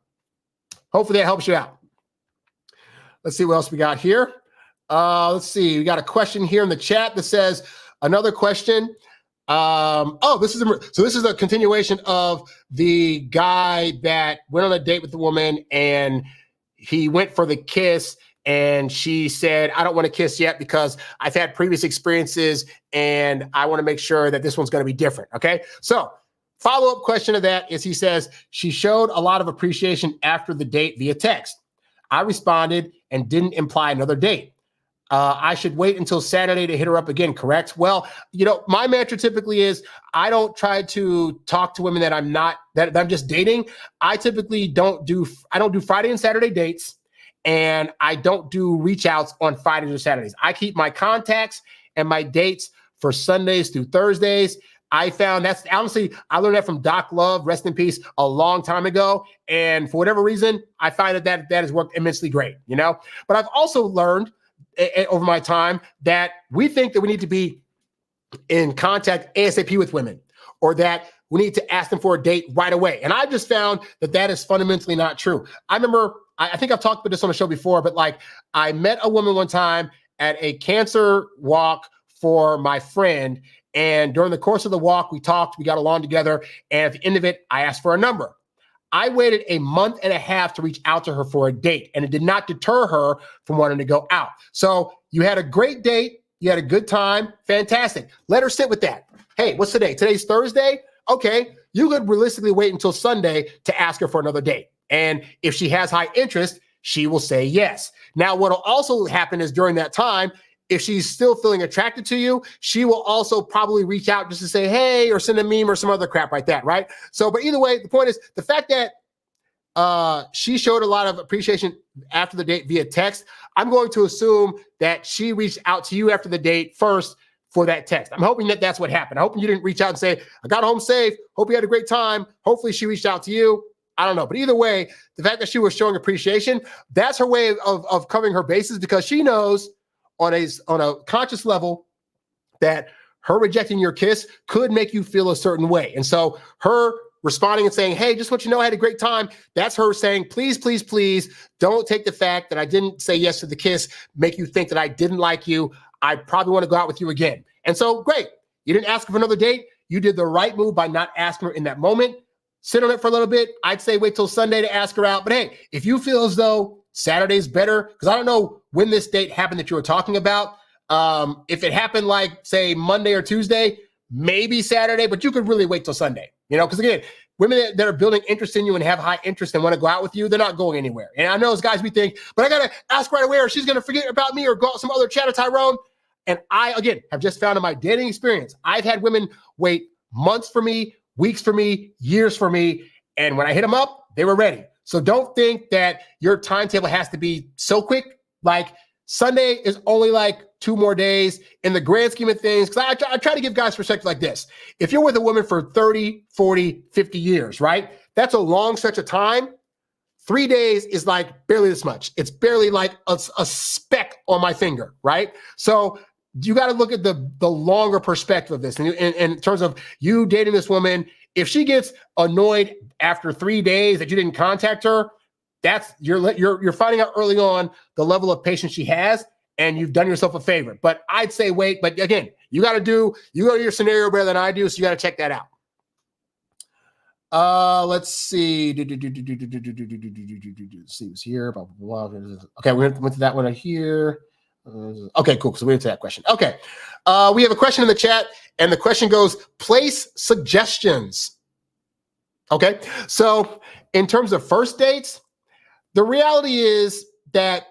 Hopefully that helps you out. Let's see what else we got here. Let's see. We got a question here in the chat that says, another question. This is a continuation of the guy that went on a date with the woman, and he went for the kiss, and she said, I don't want to kiss yet because I've had previous experiences and I want to make sure that this one's going to be different. Okay. So Follow-up question to that is, he says, she showed a lot of appreciation after the date via text. I responded and didn't imply another date. I should wait until Saturday to hit her up again, correct? Well, my mantra typically is I don't try to talk to women that I'm just dating. I typically don't do Friday and Saturday dates, and I don't do reach outs on Fridays or Saturdays. I keep my contacts and my dates for Sundays through Thursdays. I found that's honestly, I learned that from Doc Love, rest in peace, a long time ago. And for whatever reason, I find that has worked immensely great, But I've also learned over my time that we think that we need to be in contact ASAP with women, or that we need to ask them for a date right away. And I just found that is fundamentally not true. I remember, I think I've talked about this on the show before, but I met a woman one time at a cancer walk for my friend. And during the course of the walk, we talked, we got along together. And at the end of it, I asked for a number. I waited a month and a half to reach out to her for a date, and it did not deter her from wanting to go out. So you had a great date. You had a good time. Fantastic. Let her sit with that. Hey, what's today? Today's Thursday. Okay. You could realistically wait until Sunday to ask her for another date. And if she has high interest, she will say yes. Now, what will also happen is during that time, if she's still feeling attracted to you, she will also probably reach out just to say, hey, or send a meme or some other crap like that, right? So, but either way, the point is the fact that she showed a lot of appreciation after the date via text. I'm going to assume that she reached out to you after the date first for that text. I'm hoping that that's what happened. I hope you didn't reach out and say, I got home safe. Hope you had a great time. Hopefully she reached out to you. I don't know. But either way, the fact that she was showing appreciation, that's her way of covering her bases, because she knows on a conscious level that her rejecting your kiss could make you feel a certain way. And so her responding and saying, hey, just want you to know I had a great time, that's her saying, please, please, please don't take the fact that I didn't say yes to the kiss make you think that I didn't like you. I probably want to go out with you again. And so great. You didn't ask for another date. You did the right move by not asking her in that moment. Sit on it for a little bit. I'd say wait till Sunday to ask her out. But hey, if you feel as though Saturday's better, because I don't know when this date happened that you were talking about. If it happened say Monday or Tuesday, maybe Saturday, but you could really wait till Sunday, because again, women that are building interest in you and have high interest and want to go out with you, they're not going anywhere. And I know as guys, we think, but I got to ask right away or she's going to forget about me or go out some other chat or Tyrone. And I, again, have just found in my dating experience, I've had women wait months for me, weeks for me, years for me. And when I hit them up, they were ready. So don't think that your timetable has to be so quick. Sunday is only 2 more days in the grand scheme of things. Because I try to give guys perspective like this. If you're with a woman for 30, 40, 50 years, right? That's a long stretch of time. 3 days is barely this much. It's barely a speck on my finger, right? So you got to look at the longer perspective of this. And in terms of you dating this woman, if she gets annoyed after 3 days that you didn't contact her, that's you're finding out early on the level of patience she has, and you've done yourself a favor. But I'd say wait. But again, you got your scenario better than I do, so you got to check that out. Let's see. Let's see who's here. Blah, blah, blah. Okay, we went to that one right here. Okay, cool. So we went to that question. Okay. We have a question in the chat, and the question goes, place suggestions. Okay. So in terms of first dates, the reality is that,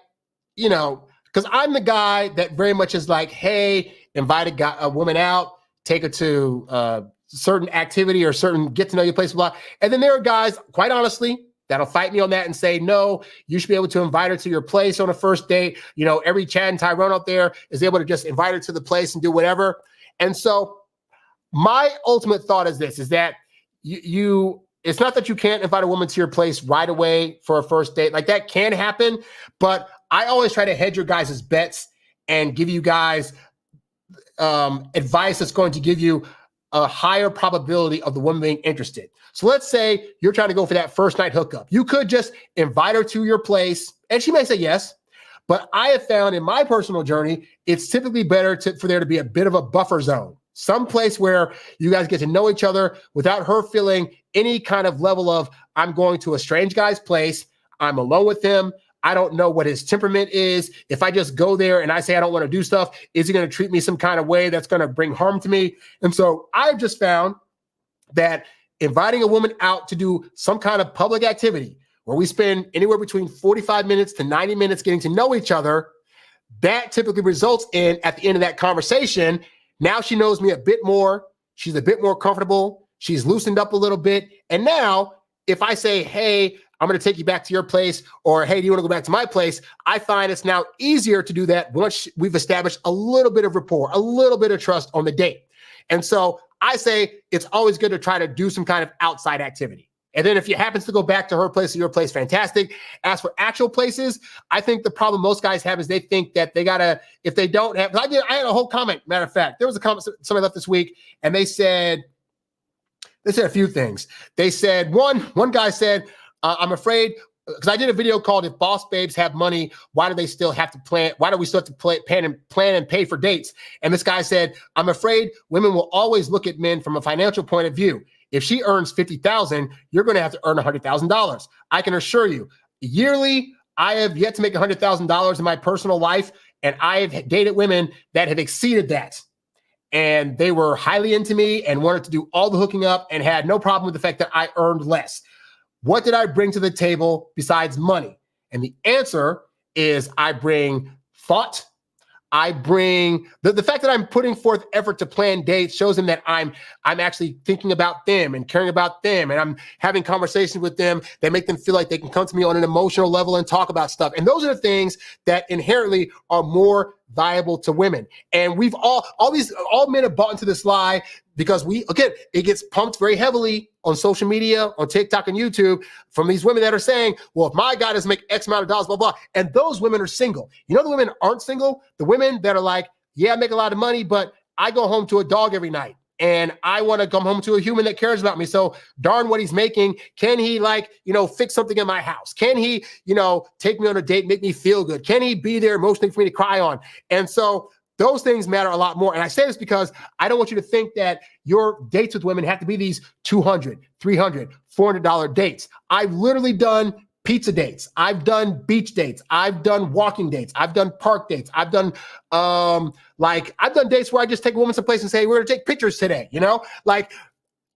because I'm the guy that very much is hey, invite a woman out, take her to a certain activity or certain get to know you place, blah. And then there are guys, quite honestly, that'll fight me on that and say, no, you should be able to invite her to your place on a first date. Every Chad and Tyrone out there is able to just invite her to the place and do whatever. And so my ultimate thought is this, is that it's not that you can't invite a woman to your place right away for a first date. That can happen, but I always try to hedge your guys' bets and give you guys advice that's going to give you a higher probability of the woman being interested. So let's say you're trying to go for that first night hookup. You could just invite her to your place, and she may say yes. But I have found in my personal journey, it's typically better for there to be a bit of a buffer zone, some place where you guys get to know each other without her feeling any kind of level of, I'm going to a strange guy's place, I'm alone with him, I don't know what his temperament is. If I just go there and I say I don't want to do stuff, is he going to treat me some kind of way that's going to bring harm to me? And so I've just found that inviting a woman out to do some kind of public activity where we spend anywhere between 45 minutes to 90 minutes getting to know each other, that typically results in, at the end of that conversation, now she knows me a bit more. She's a bit more comfortable. She's loosened up a little bit. And now if I say, hey, I'm going to take you back to your place, or hey, do you want to go back to my place? I find it's now easier to do that once we've established a little bit of rapport, a little bit of trust on the date. And so I say it's always good to try to do some kind of outside activity. And then if it happens to go back to her place or your place, fantastic. As for actual places, I think the problem most guys have is they think that they gotta, if they don't have, I had a whole comment, matter of fact, there was a comment somebody left this week, and they said a few things. They said, one guy said, I'm afraid, because I did a video called "If Boss Babes Have Money, Why Do They Still Have to Plan? Why do we still have to plan and pay for dates?" And this guy said, "I'm afraid women will always look at men from a financial point of view. If she earns $50,000, you're going to have to earn $100,000. I can assure you, yearly, I have yet to make $100,000 in my personal life, and I have dated women that have exceeded that. And they were highly into me and wanted to do all the hooking up and had no problem with the fact that I earned less. What did I bring to the table besides money?" And the answer is I bring thought. I bring the fact that I'm putting forth effort to plan dates shows them that I'm actually thinking about them and caring about them, and I'm having conversations with them that make them feel like they can come to me on an emotional level and talk about stuff. And those are the things that inherently are more valuable to women. And we've all men have bought into this lie because it gets pumped very heavily on social media, on TikTok and YouTube from these women that are saying, well, if my guy doesn't make X amount of dollars, blah, blah. And those women are single. You know, the women aren't single. The women that are like, yeah, I make a lot of money, but I go home to a dog every night. And I want to come home to a human that cares about me. So darn what he's making. Can he fix something in my house? Can he, take me on a date, make me feel good? Can he be there emotionally for me to cry on? And so those things matter a lot more. And I say this because I don't want you to think that your dates with women have to be these $200, $300, $400 dates. I've literally done pizza dates. I've done beach dates. I've done walking dates. I've done park dates. I've done dates where I just take a woman someplace and say, we're going to take pictures today. Not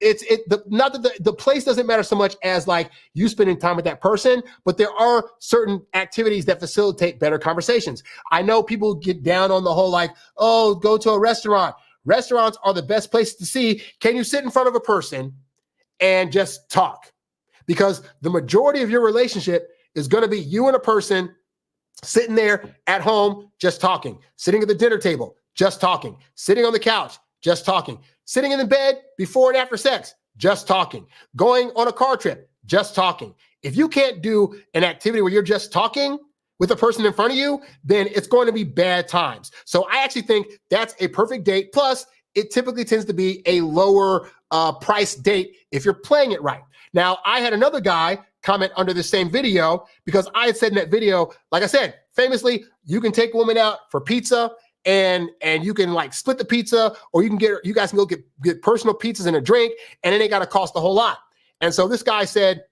that the place doesn't matter so much as like you spending time with that person, but there are certain activities that facilitate better conversations. I know people get down on the whole go to a restaurant. Restaurants are the best place to see. Can you sit in front of a person and just talk? Because the majority of your relationship is going to be you and a person sitting there at home, just talking, sitting at the dinner table, just talking, sitting on the couch, just talking, sitting in the bed before and after sex, just talking, going on a car trip, just talking. If you can't do an activity where you're just talking with the person in front of you, then it's going to be bad times. So I actually think that's a perfect date. Plus, it typically tends to be a lower price date if you're playing it right. Now, I had another guy comment under the same video because I had said in that video, like I said, famously, you can take a woman out for pizza and you can split the pizza, or you guys can go get personal pizzas and a drink, and it ain't got to cost a whole lot. And so this guy said,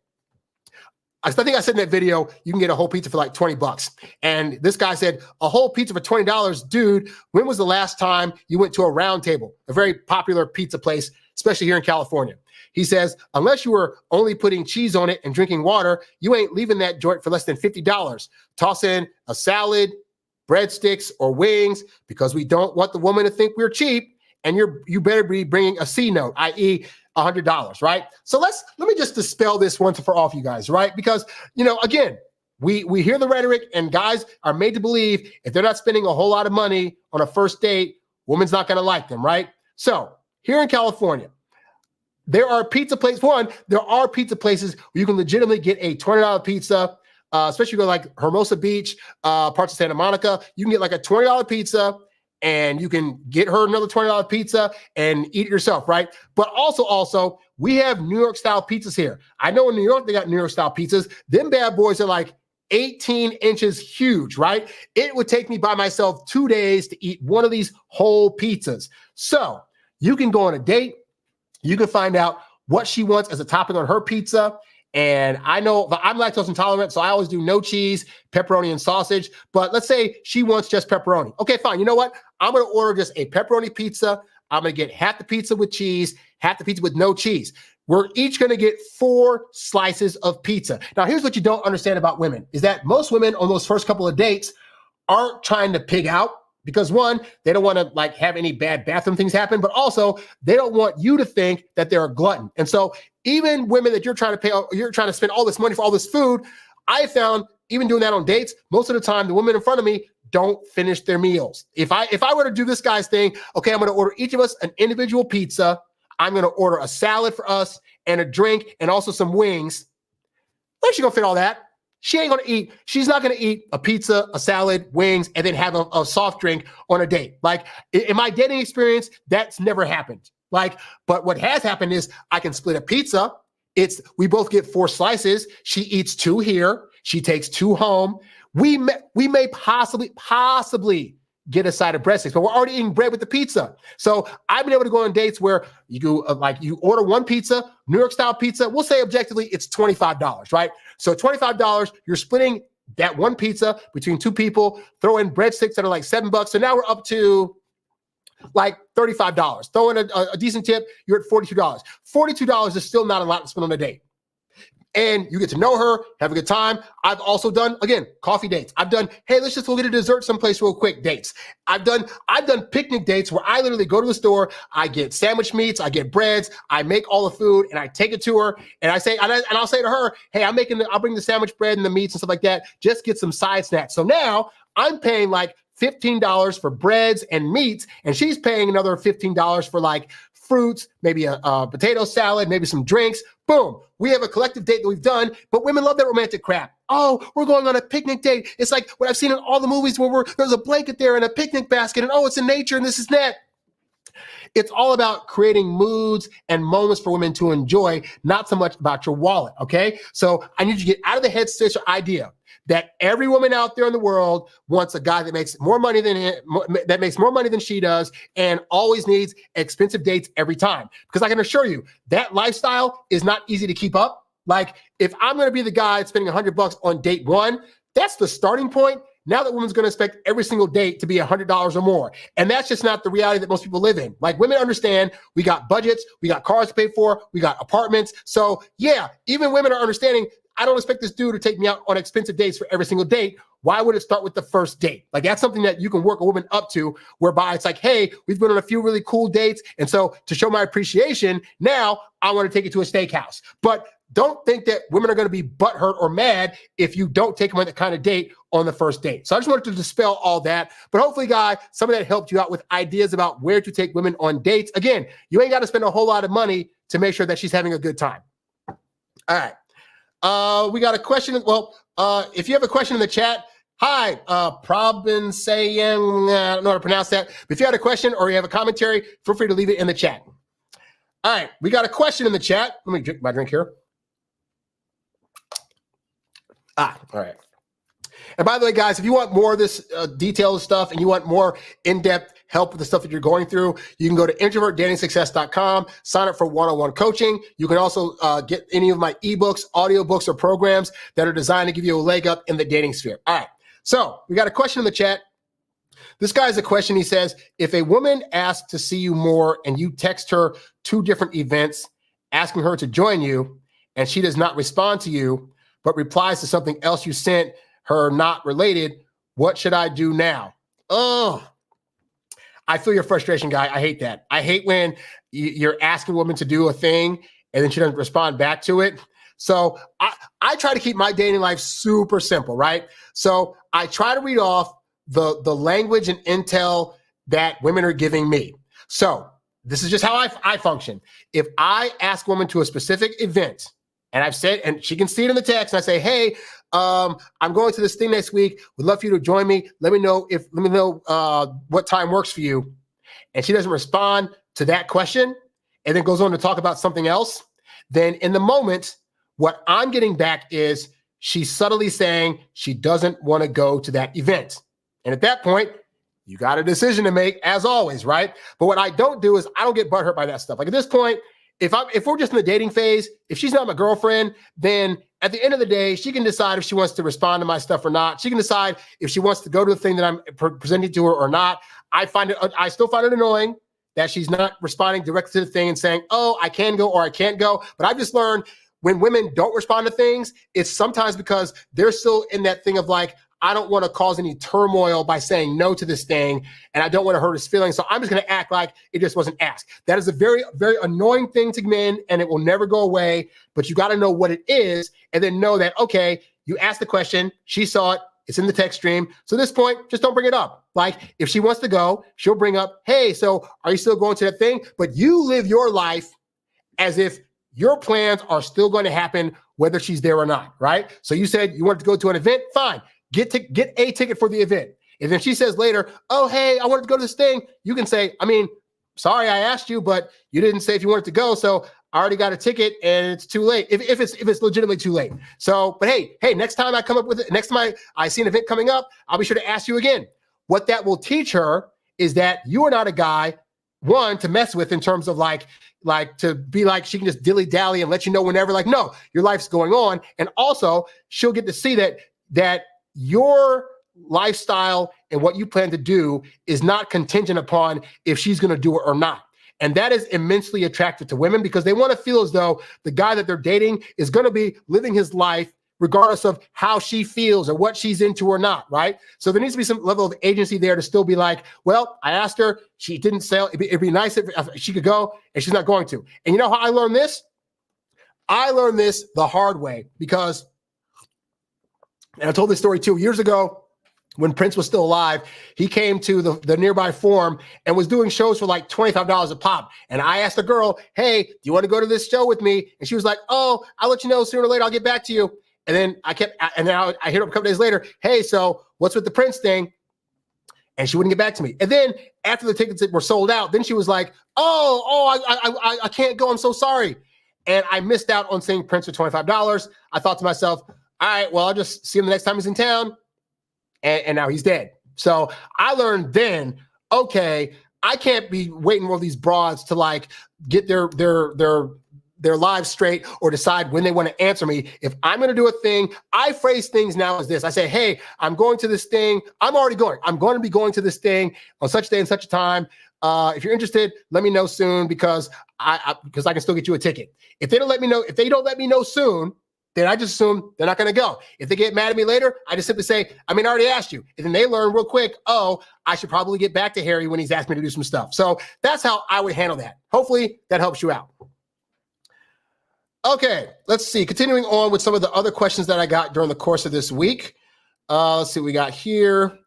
I think I said in that video, you can get a whole pizza for $20. And this guy said, a whole pizza for $20, dude, when was the last time you went to a Round Table, a very popular pizza place, especially here in California? He says, unless you were only putting cheese on it and drinking water, you ain't leaving that joint for less than $50. Toss in a salad, breadsticks, or wings, because we don't want the woman to think we're cheap, and you better be bringing a C note, i.e. $100, right? So let me just dispel this once and for all for you guys, right? Because, again, we hear the rhetoric, and guys are made to believe if they're not spending a whole lot of money on a first date, woman's not going to like them, right? So here in California, there are pizza places. There are pizza places where you can legitimately get a $20 pizza, especially if you go like Hermosa Beach, parts of Santa Monica. You can get like a $20 pizza, and you can get her another $20 pizza and eat it yourself, right? But also, we have New York style pizzas here. I know in New York, they got New York style pizzas. Them bad boys are like 18 inches huge, right? It would take me by myself 2 days to eat one of these whole pizzas. So you can go on a date. You can find out what she wants as a topping on her pizza. And I know I'm lactose intolerant, so I always do no cheese, pepperoni, and sausage. But let's say she wants just pepperoni. Okay, fine. You know what? I'm going to order just a pepperoni pizza. I'm going to get half the pizza with cheese, half the pizza with no cheese. we're each going to get 4 slices of pizza. Now, here's what you don't understand about women is that most women on those first couple of dates aren't trying to pig out because, one, they don't want to like have any bad bathroom things happen, but also they don't want you to think that they're a glutton. And so even women that you're trying to spend all this money for all this food, I found even doing that on dates, most of the time the women in front of me don't finish their meals. If I were to do this guy's thing, okay, I'm going to order each of us an individual pizza. I'm going to order a salad for us and a drink and also some wings. Where's she going to fit all that? She ain't going to eat. She's not going to eat a pizza, a salad, wings, and then have a soft drink on a date. Like in my dating experience, that's never happened. Like, but what has happened is I can split a pizza. We both get 4 slices. She eats 2 here. She takes 2 home. We may possibly get a side of breadsticks, but we're already eating bread with the pizza. So I've been able to go on dates where you go you order one pizza, New York style pizza. We'll say objectively it's $25, right? So $25, you're splitting that one pizza between 2 people, throw in breadsticks that are like $7. So now we're up to like $35. Throw in a decent tip, you're at $42. $42 is still not a lot to spend on a date. And you get to know her, have a good time. I've also done, again, coffee dates. I've done, hey, let's just go get a dessert someplace real quick dates. I've done picnic dates where I literally go to the store, I get sandwich meats, I get breads, I make all the food, and I take it to her, and I'll say to her, hey, I'll bring the sandwich bread and the meats and stuff like that. Just get some side snacks. So now I'm paying like $15 for breads and meats, and she's paying another $15 for like fruits, maybe a potato salad, maybe some drinks. Boom. We have a collective date that we've done, but women love that romantic crap. Oh, we're going on a picnic date. It's like what I've seen in all the movies where there's a blanket there and a picnic basket, and oh, it's in nature and this is that. It's all about creating moods and moments for women to enjoy, not so much about your wallet, okay? So I need you to get out of the head stitch idea that every woman out there in the world wants a guy that makes more money than she does and always needs expensive dates every time. Because I can assure you, that lifestyle is not easy to keep up. Like, if I'm going to be the guy spending $100 on date 1, that's the starting point. Now that woman's going to expect every single date to be $100 or more. And that's just not the reality that most people live in. Like, women understand we got budgets, we got cars to pay for, we got apartments. So yeah, even women are understanding, I don't expect this dude to take me out on expensive dates for every single date. Why would it start with the first date? Like, that's something that you can work a woman up to, whereby it's like, hey, we've been on a few really cool dates. And so to show my appreciation, now I want to take you to a steakhouse. But don't think that women are going to be butthurt or mad if you don't take them on that kind of date on the first date. So I just wanted to dispel all that. But hopefully, guys, some of that helped you out with ideas about where to take women on dates. Again, you ain't got to spend a whole lot of money to make sure that she's having a good time. All right. We got a question. Well, if you have a question in the chat, hi, Probin saying, I don't know how to pronounce that. But if you had a question or you have a commentary, feel free to leave it in the chat. All right, we got a question in the chat. Let me drink my drink here. All right. And by the way, guys, if you want more of this detailed stuff and you want more in-depth help with the stuff that you're going through, you can go to introvertdatingsuccess.com, sign up for one-on-one coaching. You can also get any of my ebooks, audiobooks, or programs that are designed to give you a leg up in the dating sphere. All right. So we got a question in the chat. This guy has a question. He says, if a woman asks to see you more and you text her 2 different events asking her to join you, and she does not respond to you, but replies to something else you sent her not related, what should I do now? Oh, I feel your frustration, guy. I hate that. I hate when you're asking a woman to do a thing and then she doesn't respond back to it. So I try to keep my dating life super simple, right? So I try to read off the language and intel that women are giving me. So this is just how I function. If I ask a woman to a specific event, and I've said, and she can see it in the text, and I say, hey, I'm going to this thing next week. Would love for you to join me. Let me know what time works for you. And she doesn't respond to that question and then goes on to talk about something else. Then in the moment, what I'm getting back is she's subtly saying she doesn't want to go to that event. And at that point, you got a decision to make, as always, right? But what I don't do is I don't get butthurt by that stuff. Like, at this point, if we're just in the dating phase, if she's not my girlfriend, then at the end of the day, she can decide if she wants to respond to my stuff or not. She can decide if she wants to go to the thing that I'm presenting to her or not. I still find it annoying that she's not responding directly to the thing and saying, oh, I can go or I can't go. But I've just learned when women don't respond to things, it's sometimes because they're still in that thing of like, I don't want to cause any turmoil by saying no to this thing, and I don't want to hurt his feelings. So I'm just going to act like it just wasn't asked. That is a very, very annoying thing to men, and it will never go away. But you got to know what it is, and then know that, okay, you asked the question, she saw it, it's in the text stream. So at this point, just don't bring it up. Like if she wants to go, she'll bring up, hey, so are you still going to that thing? But you live your life as if your plans are still going to happen, whether she's there or not, right? So you said you wanted to go to an event, fine. Get a ticket for the event. And then she says later, oh, hey, I wanted to go to this thing. You can say, I mean, sorry, I asked you, but you didn't say if you wanted to go. So I already got a ticket and it's too late. If it's legitimately too late. So, but hey, next time I come up with it, next time I see an event coming up, I'll be sure to ask you again. What that will teach her is that you are not a guy, one, to mess with in terms of like to be like, she can just dilly dally and let you know whenever, like, no, your life's going on. And also she'll get to see that your lifestyle and what you plan to do is not contingent upon if she's going to do it or not. And that is immensely attractive to women because they want to feel as though the guy that they're dating is going to be living his life regardless of how she feels or what she's into or not, right? So there needs to be some level of agency there to still be like, well, I asked her, she didn't say, it'd be nice if she could go and she's not going to. And you know how I learned this? I learned this the hard way because, and I told this story 2 years ago when Prince was still alive. He came to the nearby forum and was doing shows for like $25 a pop. And I asked the girl, hey, do you want to go to this show with me? And she was like, oh, I'll let you know sooner or later. I'll get back to you. And then I hit her up a couple days later. Hey, so what's with the Prince thing? And she wouldn't get back to me. And then after the tickets were sold out, then she was like, I can't go. I'm so sorry. And I missed out on seeing Prince for $25. I thought to myself, all right, well, I'll just see him the next time he's in town. And now he's dead. So I learned then, okay, I can't be waiting for these broads to like get their lives straight or decide when they want to answer me. If I'm going to do a thing, I phrase things now as this. I say, hey, I'm going to this thing. I'm already going. I'm going to be going to this thing on such day and such a time. If you're interested, let me know soon because I can still get you a ticket. If they don't let me know soon, then I just assume they're not going to go. If they get mad at me later, I just simply say, I already asked you. And then they learn real quick, oh, I should probably get back to Harry when he's asked me to do some stuff. So that's how I would handle that. Hopefully that helps you out. Okay, let's see. Continuing on with some of the other questions that I got during the course of this week. Let's see what we got here.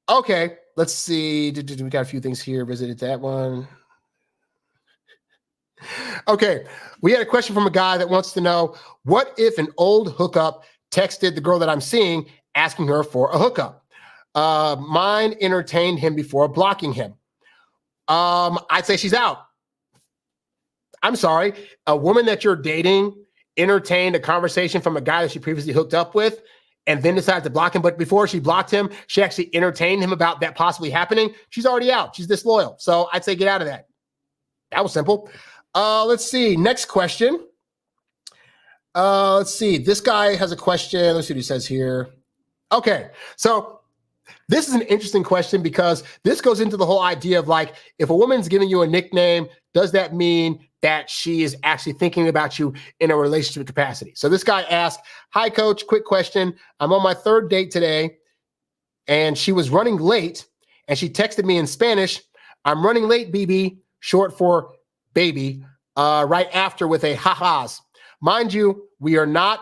Okay, let's see. We got a few things here. Visited that one. Okay, we had a question from a guy that wants to know, what if an old hookup texted the girl that I'm seeing asking her for a hookup? Mine entertained him before blocking him. I'd say she's out. I'm sorry. A woman that you're dating entertained a conversation from a guy that she previously hooked up with and then decided to block him. But before she blocked him, she actually entertained him about that possibly happening. She's already out. She's disloyal. So I'd say get out of that. That was simple. Let's see. Next question. Let's see. This guy has a question. Let's see what he says here. Okay. So this is an interesting question because this goes into the whole idea of like, if a woman's giving you a nickname, does that mean that she is actually thinking about you in a relationship capacity? So this guy asked, hi, coach, quick question. I'm on my third date today and she was running late and she texted me in Spanish, I'm running late, BB, short for baby, right after with a ha-has. Mind you, we are not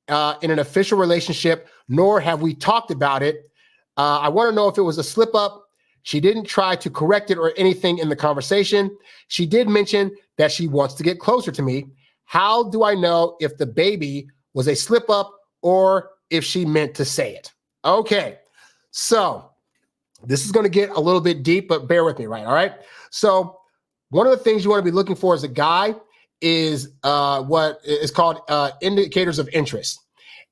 in an official relationship, nor have we talked about it. I want to know if it was a slip up. She didn't try to correct it or anything in the conversation. She did mention that she wants to get closer to me. How do I know if the baby was a slip up or if she meant to say it? Okay, so this is going to get a little bit deep, but bear with me, right? All right. So one of the things you want to be looking for as a guy is what is called indicators of interest.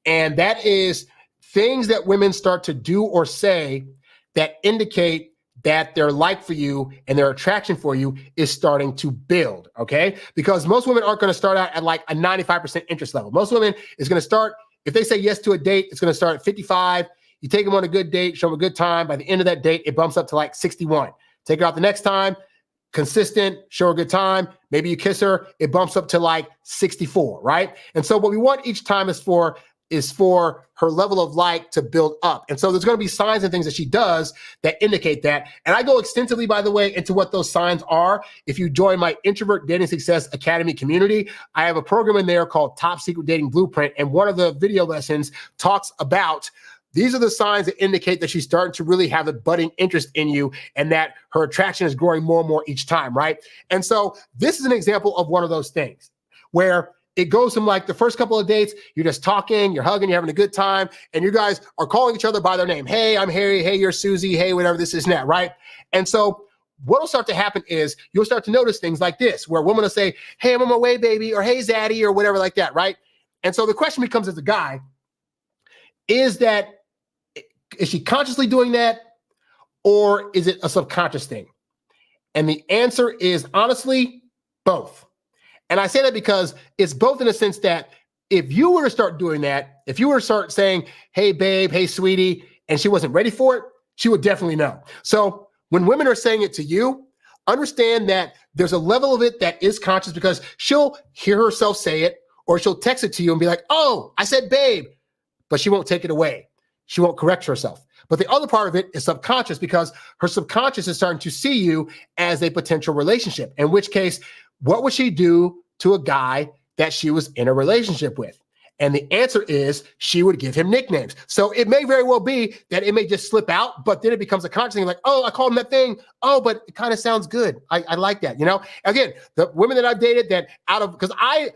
And that is things that women start to do or say that indicate that their like for you and their attraction for you is starting to build, okay? Because most women aren't going to start out at like a 95% interest level. Most women is going to start, if they say yes to a date, it's going to start at 55. You take them on a good date, show them a good time. By the end of that date, it bumps up to like 61 Take her out the next time, consistent, show her a good time. Maybe you kiss her, it bumps up to like 64, right? And so what we want each time is for her level of like to build up. And so there's going to be signs and things that she does that indicate that. And I go extensively, by the way, into what those signs are. If you join my Introvert Dating Success Academy community, I have a program in there called Top Secret Dating Blueprint. And one of the video lessons talks about these are the signs that indicate that she's starting to really have a budding interest in you and that her attraction is growing more and more each time, right? And so this is an example of one of those things where it goes from like the first couple of dates, you're just talking, you're hugging, you're having a good time, and you guys are calling each other by their name. Hey, I'm Harry. Hey, you're Susie. Hey, whatever this is and that, right? And so what will start to happen is you'll start to notice things like this, where a woman will say, hey, I'm on my way, baby, or hey, Zaddy, or whatever like that, right? And so the question becomes as a guy, is she consciously doing that, or is it a subconscious thing? And the answer is honestly, both. And I say that because it's both in the sense that if you were to start doing that, if you were to start saying, hey, babe, hey, sweetie, and she wasn't ready for it, she would definitely know. So when women are saying it to you, understand that there's a level of it that is conscious because she'll hear herself say it, or she'll text it to you and be like, oh, I said babe, but she won't take it away. She won't correct herself. But the other part of it is subconscious because her subconscious is starting to see you as a potential relationship, in which case, what would she do to a guy that she was in a relationship with? And the answer is she would give him nicknames. So it may very well be that it may just slip out, but then it becomes a conscious thing like, oh, I called him that thing. Oh, but it kind of sounds good. I like that. You know, again, the women that I've dated that because I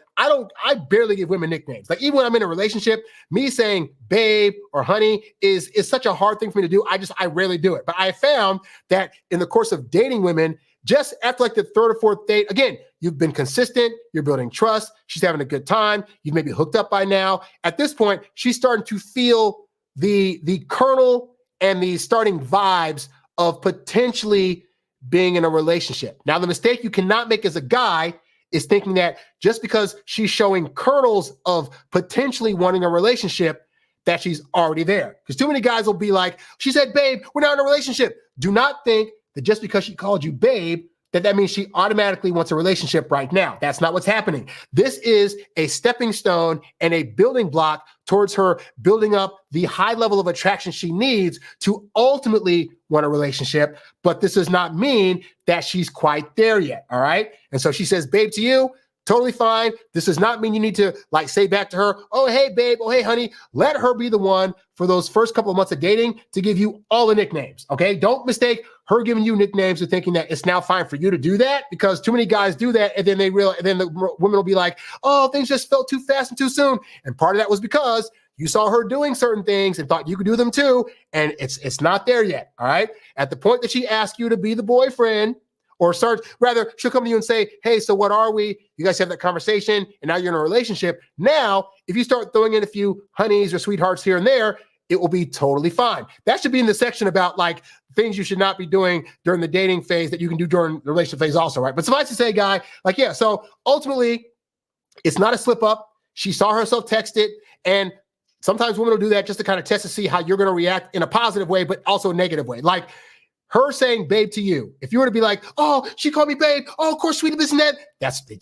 barely give women nicknames. Like even when I'm in a relationship, me saying babe or honey is such a hard thing for me to do. I rarely do it. But I found that in the course of dating women, just after like the third or fourth date, again, you've been consistent, you're building trust, she's having a good time, you've maybe hooked up by now. At this point, she's starting to feel the kernel and the starting vibes of potentially being in a relationship. Now, the mistake you cannot make as a guy is thinking that just because she's showing kernels of potentially wanting a relationship, that she's already there. Because too many guys will be like, she said, babe, we're not in a relationship. Do not think that just because she called you babe, that means she automatically wants a relationship right now. That's not what's happening. This is a stepping stone and a building block towards her building up the high level of attraction she needs to ultimately want a relationship. But this does not mean that she's quite there yet, all right? And so she says, babe to you, totally fine. This does not mean you need to like say back to her, oh, hey, babe, oh, hey, honey. Let her be the one for those first couple of months of dating to give you all the nicknames, okay? Don't mistake her giving you nicknames and thinking that it's now fine for you to do that, because too many guys do that, and then they realize, and then the women will be like, oh, things just felt too fast and too soon. And part of that was because you saw her doing certain things and thought you could do them too, and it's not there yet, all right? At the point that she asks you to be the boyfriend, or she'll come to you and say, hey, so what are we? You guys have that conversation, and now you're in a relationship. Now, if you start throwing in a few honeys or sweethearts here and there, it will be totally fine. That should be in the section about like things you should not be doing during the dating phase that you can do during the relationship phase also, right? But suffice to say, guy, like, yeah, so ultimately, it's not a slip up. She saw herself text it, and sometimes women will do that just to kind of test to see how you're going to react in a positive way, but also a negative way. Like, her saying babe to you, if you were to be like, oh, she called me babe, oh, of course, sweetie, this and that,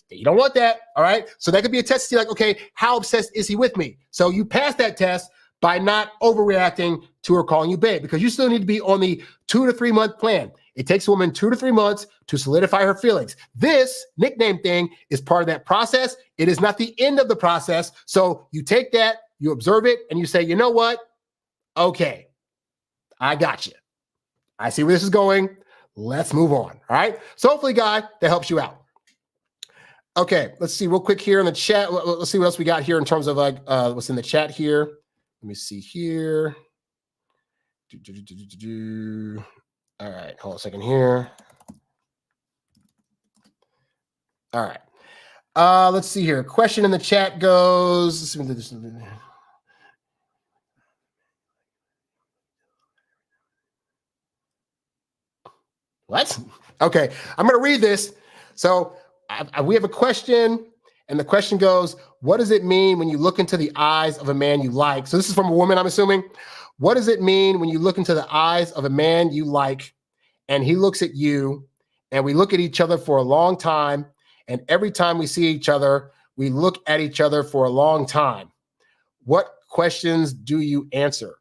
you don't want that, all right? So that could be a test to see like, okay, how obsessed is he with me? So you pass that test by not overreacting to her calling you babe, because you still need to be on the 2 to 3 month plan. It takes a woman 2 to 3 months to solidify her feelings. This nickname thing is part of that process. It is not the end of the process. So you take that, you observe it, and you say, you know what? Okay, I got you. I see where this is going. Let's move on. All right. So hopefully, guy, that helps you out. Okay. Let's see real quick here in the chat. Let's see what else we got here in terms of like what's in the chat here. Let me see here. All right. Hold on a second here. All right. Let's see here. Question in the chat goes. What? Okay, I'm going to read this. So we have a question, and the question goes, what does it mean when you look into the eyes of a man you like? So this is from a woman, I'm assuming. What does it mean when you look into the eyes of a man you like and he looks at you, and we look at each other for a long time, and every time we see each other, we look at each other for a long time, what questions do you answer?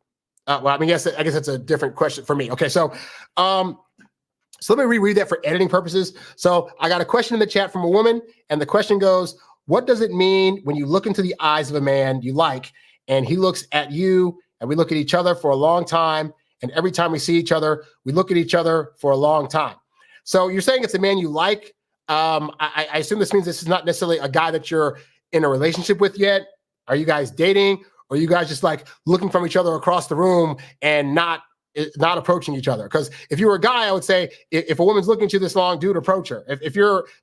Well, I guess that's a different question for me. Okay, so let me reread that for editing purposes. So I got a question in the chat from a woman, and the question goes, what does it mean when you look into the eyes of a man you like, and he looks at you, and we look at each other for a long time, and every time we see each other, we look at each other for a long time? So you're saying it's a man you like. I assume this means this is not necessarily a guy that you're in a relationship with yet. Are you guys dating? Or are you guys just like looking from each other across the room and not approaching each other? Because if you were a guy, I would say if a woman's looking at you this long, dude, approach her.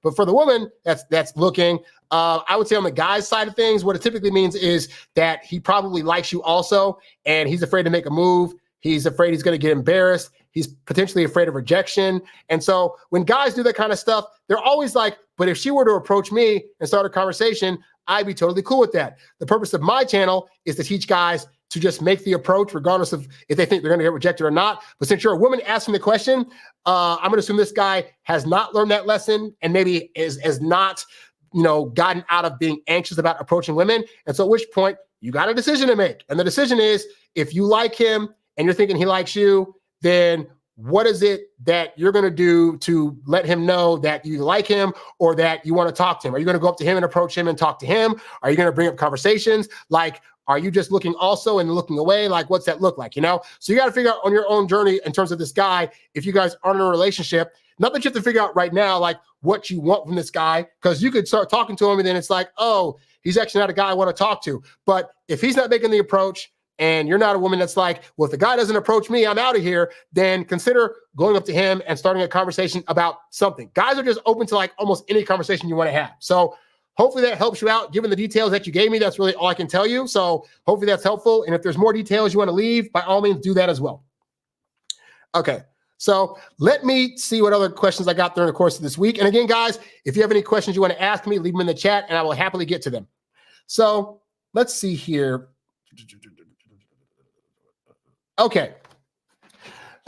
But for the woman that's looking, I would say on the guy's side of things, what it typically means is that he probably likes you also, and he's afraid to make a move. He's afraid he's going to get embarrassed. He's potentially afraid of rejection. And so when guys do that kind of stuff, they're always like, but if she were to approach me and start a conversation, I'd be totally cool with that. The purpose of my channel is to teach guys to just make the approach, regardless of if they think they're going to get rejected or not. But since you're a woman asking the question, I'm going to assume this guy has not learned that lesson and maybe is not, gotten out of being anxious about approaching women. And so at which point you got a decision to make. And the decision is, if you like him and you're thinking he likes you, then what is it that you're going to do to let him know that you like him or that you want to talk to him? Are you going to go up to him and approach him and talk to him? Are you going to bring up conversations? Like, are you just looking also and looking away? Like, what's that look like, So you got to figure out on your own journey in terms of this guy, if you guys aren't in a relationship, not that you have to figure out right now, like what you want from this guy, because you could start talking to him and then it's like, oh, he's actually not a guy I want to talk to. But if he's not making the approach, and you're not a woman that's like, well, if the guy doesn't approach me, I'm out of here, then consider going up to him and starting a conversation about something. Guys are just open to like almost any conversation you want to have. So hopefully that helps you out. Given the details that you gave me, that's really all I can tell you. So hopefully that's helpful. And if there's more details you want to leave, by all means, do that as well. Okay. So let me see what other questions I got during the course of this week. And again, guys, if you have any questions you want to ask me, leave them in the chat and I will happily get to them. So let's see here. Okay.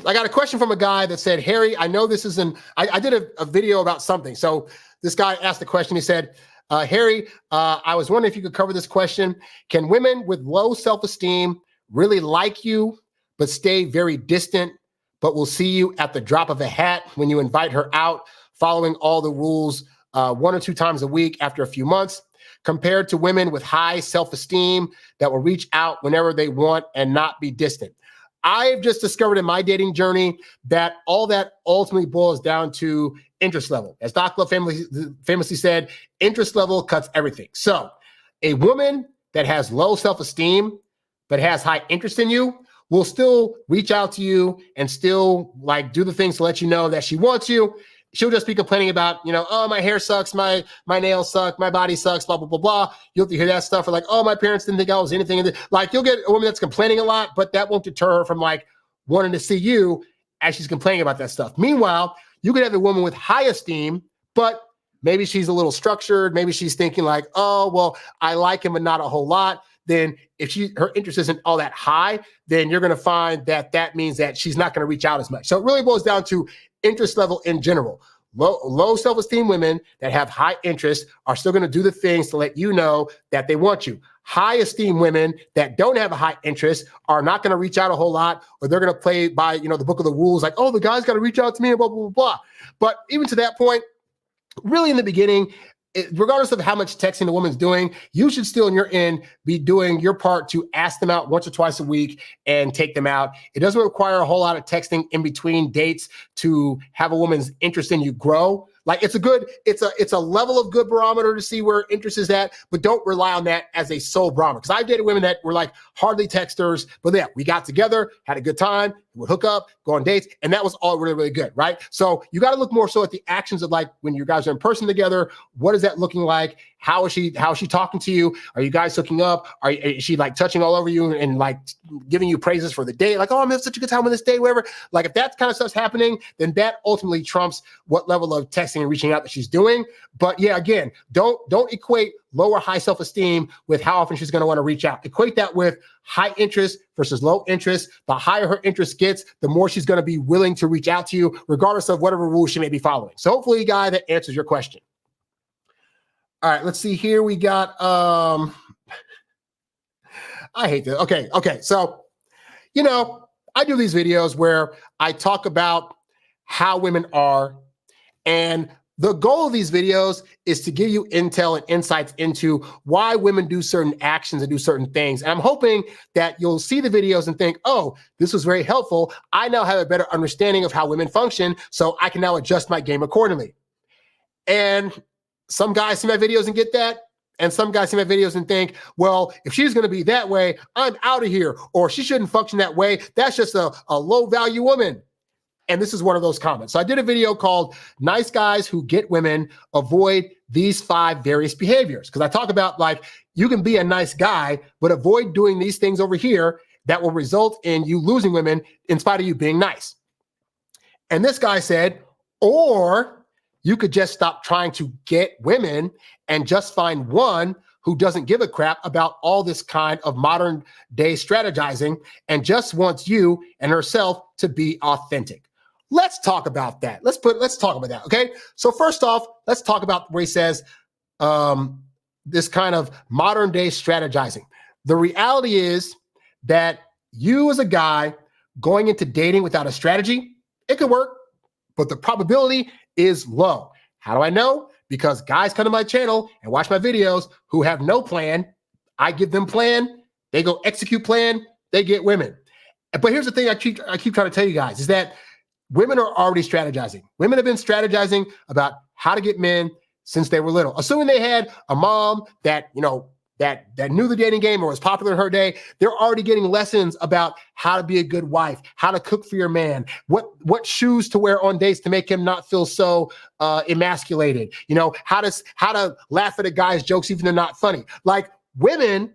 I got a question from a guy that said, Harry, I know this isn't, I did a video about something. So this guy asked the question. He said, Harry, I was wondering if you could cover this question. Can women with low self-esteem really like you, but stay very distant, but will see you at the drop of a hat when you invite her out, following all the rules 1 or 2 times a week after a few months, compared to women with high self-esteem that will reach out whenever they want and not be distant? I've just discovered in my dating journey that all that ultimately boils down to interest level. As Doc Love famously said, interest level cuts everything. So a woman that has low self-esteem but has high interest in you will still reach out to you and still like do the things to let you know that she wants you. She'll just be complaining about, oh, my hair sucks, my nails suck, my body sucks, blah, blah, blah, blah. You'll have to hear that stuff. Or like, oh, my parents didn't think I was anything. Like, you'll get a woman that's complaining a lot, but that won't deter her from like wanting to see you as she's complaining about that stuff. Meanwhile, you could have a woman with high esteem, but maybe she's a little structured. Maybe she's thinking like, oh, well, I like him, but not a whole lot. Then if her interest isn't all that high, then you're going to find that means that she's not going to reach out as much. So it really boils down to interest level in general. Low self-esteem women that have high interest are still going to do the things to let you know that they want you. High esteem women that don't have a high interest are not going to reach out a whole lot, or they're going to play by, the book of the rules, like, oh, the guy's got to reach out to me and blah, blah, blah, blah. But even to that point, really in the beginning, regardless of how much texting the woman's doing, you should still, on your end, be doing your part to ask them out once or twice a week and take them out. It doesn't require a whole lot of texting in between dates to have a woman's interest in you grow. Like it's a level of good barometer to see where interest is at, but don't rely on that as a sole barometer. Because I've dated women that were like hardly texters, but yeah, we got together, had a good time, would hook up, go on dates, and that was all really, really good, right? So you got to look more so at the actions of like when you guys are in person together, what is that looking like? How is she talking to you? Are you guys hooking up? Is she like touching all over you and like giving you praises for the date? Like, oh, I'm having such a good time on this day, whatever. Like if that kind of stuff's happening, then that ultimately trumps what level of texting and reaching out that she's doing. But yeah, again, don't equate low or high self-esteem with how often she's going to want to reach out. Equate that with high interest versus low interest. The higher her interest gets, the more she's going to be willing to reach out to you, regardless of whatever rules she may be following. So hopefully, guy, that answers your question. All right, let's see here. We got, I hate this. Okay. So, I do these videos where I talk about how women are, and the goal of these videos is to give you intel and insights into why women do certain actions and do certain things. And I'm hoping that you'll see the videos and think, oh, this was very helpful. I now have a better understanding of how women function, so I can now adjust my game accordingly. And some guys see my videos and get that. And some guys see my videos and think, well, if she's going to be that way, I'm out of here. Or she shouldn't function that way. That's just a low value woman. And this is one of those comments. So I did a video called Nice Guys Who Get Women Avoid These 5 Various Behaviors. Because I talk about like, you can be a nice guy, but avoid doing these things over here that will result in you losing women in spite of you being nice. And this guy said, or you could just stop trying to get women and just find one who doesn't give a crap about all this kind of modern day strategizing and just wants you and herself to be authentic. Let's talk about that. Let's talk about that. Okay. So first off, let's talk about where he says this kind of modern day strategizing. The reality is that you as a guy going into dating without a strategy, it could work, but the probability is low. How do I know? Because guys come to my channel and watch my videos who have no plan. I give them plan. They go execute plan. They get women. But here's the thing I keep trying to tell you guys is that women are already strategizing. Women have been strategizing about how to get men since they were little. Assuming they had a mom that, that knew the dating game or was popular in her day, they're already getting lessons about how to be a good wife, how to cook for your man, what shoes to wear on dates to make him not feel so emasculated, how to laugh at a guy's jokes even though they're not funny. Like women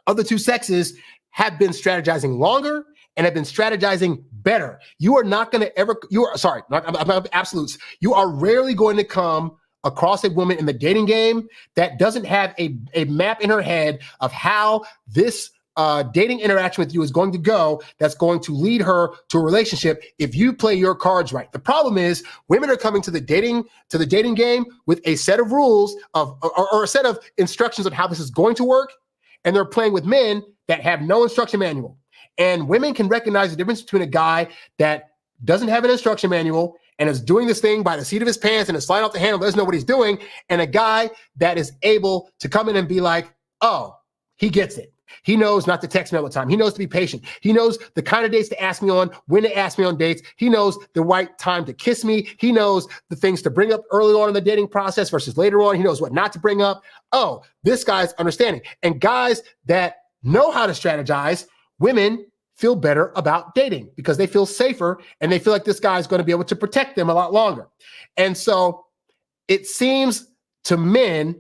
of the two sexes have been strategizing longer and have been strategizing better. You are not going to ever, absolutes. You are rarely going to come across a woman in the dating game that doesn't have a map in her head of how this dating interaction with you is going to go that's going to lead her to a relationship if you play your cards right. The problem is women are coming to the dating game with a set of rules or a set of instructions on how this is going to work, and they're playing with men that have no instruction manual. And women can recognize the difference between a guy that doesn't have an instruction manual and is doing this thing by the seat of his pants and is sliding off the handle, doesn't know what he's doing, and a guy that is able to come in and be like, oh, he gets it. He knows not to text me all the time. He knows to be patient. He knows the kind of dates to ask me on, when to ask me on dates. He knows the right time to kiss me. He knows the things to bring up early on in the dating process versus later on. He knows what not to bring up. Oh, this guy's understanding. And guys that know how to strategize, women feel better about dating because they feel safer and they feel like this guy is going to be able to protect them a lot longer. And so it seems to men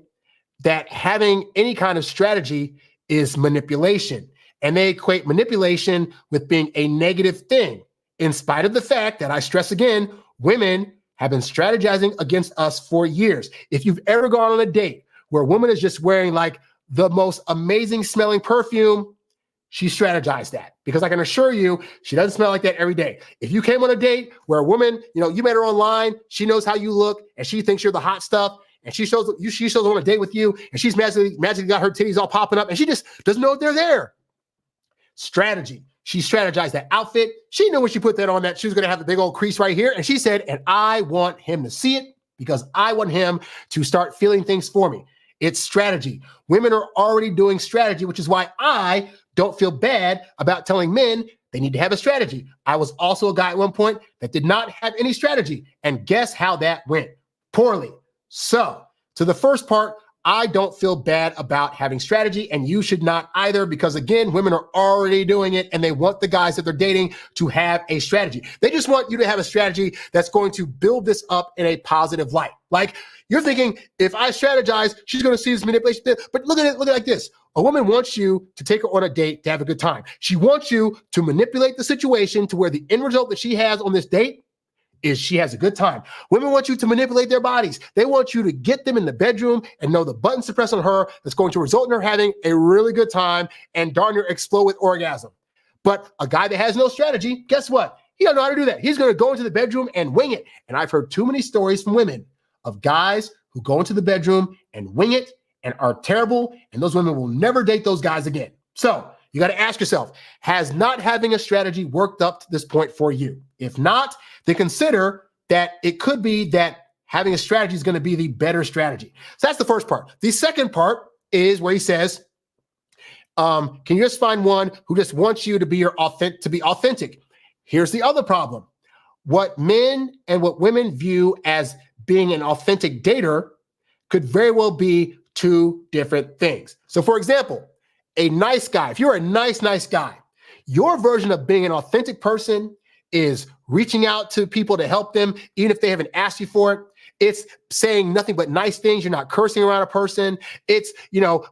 that having any kind of strategy is manipulation, and they equate manipulation with being a negative thing, in spite of the fact that, I stress again, women have been strategizing against us for years. If you've ever gone on a date where a woman is just wearing like the most amazing smelling perfume, she strategized that, because I can assure you, she doesn't smell like that every day. If you came on a date where a woman, you met her online, she knows how you look and she thinks you're the hot stuff, and she shows on a date with you and she's magically got her titties all popping up and she just doesn't know if they're there. Strategy. She strategized that outfit. She knew when she put that on that she was going to have the big old crease right here. And she said, and I want him to see it because I want him to start feeling things for me. It's strategy. Women are already doing strategy, which is why I don't feel bad about telling men they need to have a strategy. I was also a guy at one point that did not have any strategy. And guess how that went? Poorly. So to the first part, I don't feel bad about having strategy, and you should not either, because again, women are already doing it and they want the guys that they're dating to have a strategy. They just want you to have a strategy that's going to build this up in a positive light. Like, you're thinking, if I strategize, she's going to see this manipulation. But look at it like this. A woman wants you to take her on a date to have a good time. She wants you to manipulate the situation to where the end result that she has on this date is she has a good time. Women want you to manipulate their bodies. They want you to get them in the bedroom and know the buttons to press on her that's going to result in her having a really good time and darn near explode with orgasm. But a guy that has no strategy, guess what? He doesn't know how to do that. He's going to go into the bedroom and wing it. And I've heard too many stories from women of guys who go into the bedroom and wing it and are terrible, and those women will never date those guys again. So you got to ask yourself, has not having a strategy worked up to this point for you? If not, then consider that it could be that having a strategy is going to be the better strategy. So that's the first part. The second part is where he says, can you just find one who just wants you to be authentic? Here's the other problem. What men and what women view as being an authentic dater could very well be two different things. So for example, a nice guy, if you're a nice guy, your version of being an authentic person is reaching out to people to help them, even if they haven't asked you for it. It's saying nothing but nice things. You're not cursing around a person. It's,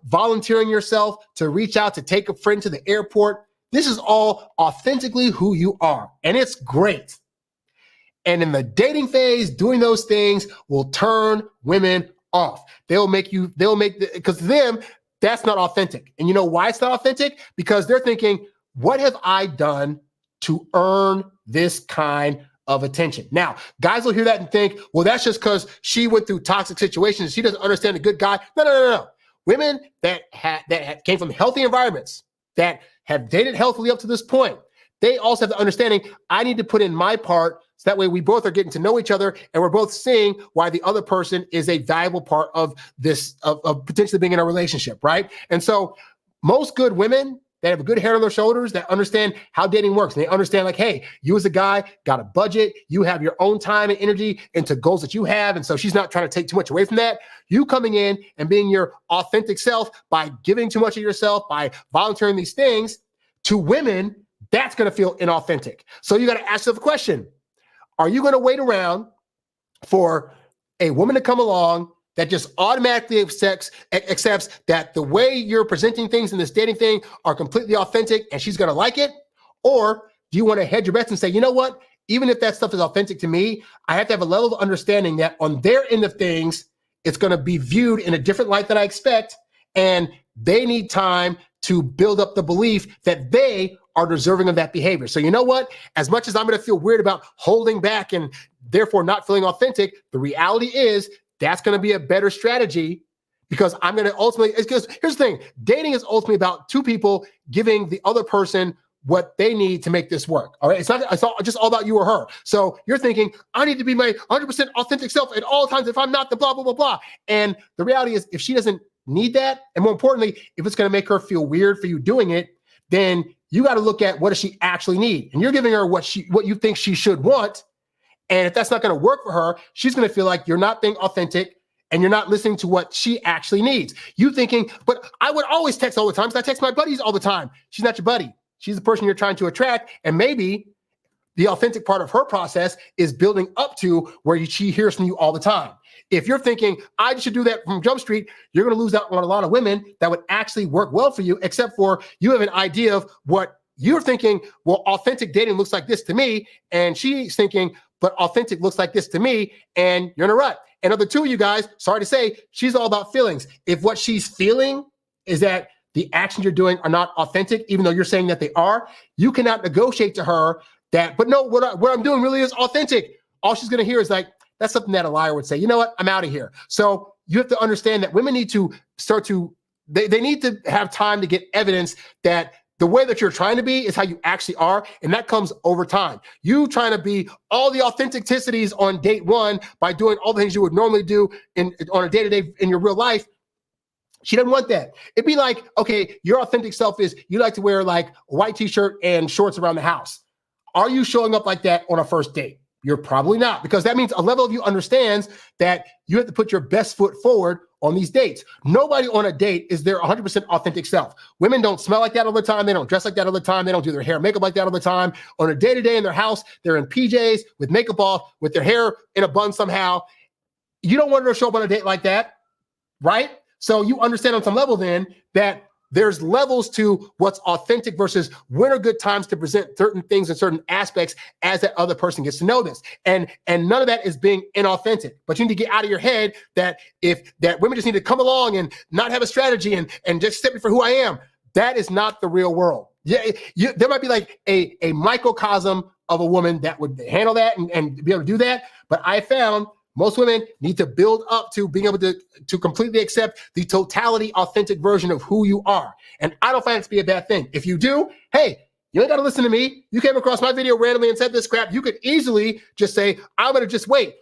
volunteering yourself to reach out to take a friend to the airport. This is all authentically who you are, and it's great. And in the dating phase, doing those things will turn women off. Because to them, that's not authentic. And you know why it's not authentic? Because they're thinking, what have I done to earn this kind of attention? Now, guys will hear that and think, well, that's just because she went through toxic situations. She doesn't understand a good guy. No. Women that came from healthy environments, that have dated healthily up to this point, they also have the understanding, I need to put in my part so that way we both are getting to know each other and we're both seeing why the other person is a valuable part of this, of potentially being in a relationship, right? And so most good women that have a good head on their shoulders, that understand how dating works, and they understand like, hey, you as a guy got a budget, you have your own time and energy into goals that you have, and so she's not trying to take too much away from that. You coming in and being your authentic self by giving too much of yourself, by volunteering these things to women, that's going to feel inauthentic. So you got to ask yourself a question. Are you going to wait around for a woman to come along that just automatically accepts that the way you're presenting things in this dating thing are completely authentic and she's going to like it? Or do you want to hedge your bets and say, you know what? Even if that stuff is authentic to me, I have to have a level of understanding that on their end of things, it's going to be viewed in a different light than I expect. And they need time to build up the belief that they are deserving of that behavior. So you know what? As much as I'm going to feel weird about holding back and therefore not feeling authentic, the reality is that's going to be a better strategy, because I'm going to ultimately, because here's the thing, dating is ultimately about two people giving the other person what they need to make this work. All right. It's not just all about you or her. So you're thinking, I need to be my 100% authentic self at all times. If I'm not, the blah, blah, blah, blah. And the reality is, if she doesn't need that, and more importantly, if it's going to make her feel weird for you doing it, then you got to look at what does she actually need? And you're giving her what you think she should want. And if that's not going to work for her, she's going to feel like you're not being authentic and you're not listening to what she actually needs. You thinking, but I would always text all the time because I text my buddies all the time. She's not your buddy. She's the person you're trying to attract. And maybe the authentic part of her process is building up to where she hears from you all the time. If you're thinking, I should do that from Jump Street, you're going to lose out on a lot of women that would actually work well for you, except for you have an idea of what you're thinking, well, authentic dating looks like this to me. And she's thinking, but authentic looks like this to me. And you're in a rut. And of the two of you guys, sorry to say, she's all about feelings. If what she's feeling is that the actions you're doing are not authentic, even though you're saying that they are, you cannot negotiate to her that, but no, what I'm doing really is authentic. All she's going to hear is like, that's something that a liar would say. You know what? I'm out of here. So you have to understand that women need to they need to have time to get evidence that the way that you're trying to be is how you actually are. And that comes over time. You trying to be all the authenticities on date one by doing all the things you would normally do on a day-to-day in your real life. She doesn't want that. It'd be like, okay, your authentic self is you like to wear like a white t-shirt and shorts around the house. Are you showing up like that on a first date? You're probably not, because that means a level of you understands that you have to put your best foot forward on these dates. Nobody on a date is their 100% authentic self. Women don't smell like that all the time. They don't dress like that all the time. They don't do their hair and makeup like that all the time. On a day-to-day in their house, they're in PJs with makeup off, with their hair in a bun somehow. You don't want her to show up on a date like that, right? So you understand on some level then that there's levels to what's authentic versus when are good times to present certain things and certain aspects as that other person gets to know this. And none of that is being inauthentic. But you need to get out of your head that that women just need to come along and not have a strategy and just accept me for who I am. That is not the real world. Yeah, there might be like a microcosm of a woman that would handle that and be able to do that. But I found most women need to build up to being able to completely accept the totality, authentic version of who you are. And I don't find it to be a bad thing. If you do, hey, you ain't got to listen to me. You came across my video randomly and said this crap. You could easily just say, I'm going to just wait.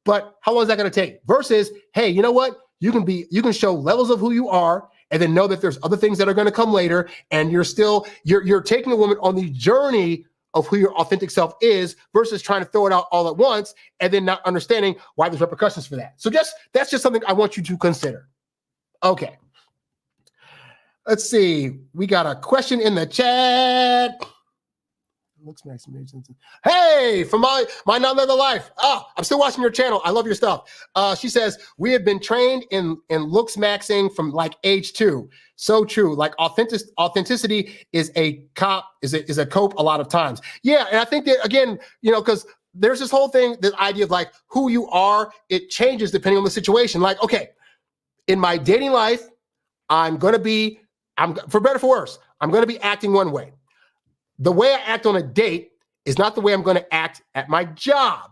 But how long is that going to take? Versus, hey, you know what? You can show levels of who you are and then know that there's other things that are going to come later. And you're taking a woman on the journey of who your authentic self is versus trying to throw it out all at once and then not understanding why there's repercussions for that. So that's just something I want you to consider. Okay. Let's see. We got a question in the chat. Looks nice. Hey, from my non-leather life. Oh, I'm still watching your channel. I love your stuff. She says, we have been trained in looks maxing from like age 2. So true. Like authenticity is a cope a lot of times. Yeah. And I think that again, because there's this whole thing, this idea of like who you are, it changes depending on the situation. Like, okay, in my dating life, I'm for better or for worse, I'm going to be acting one way. The way I act on a date is not the way I'm going to act at my job.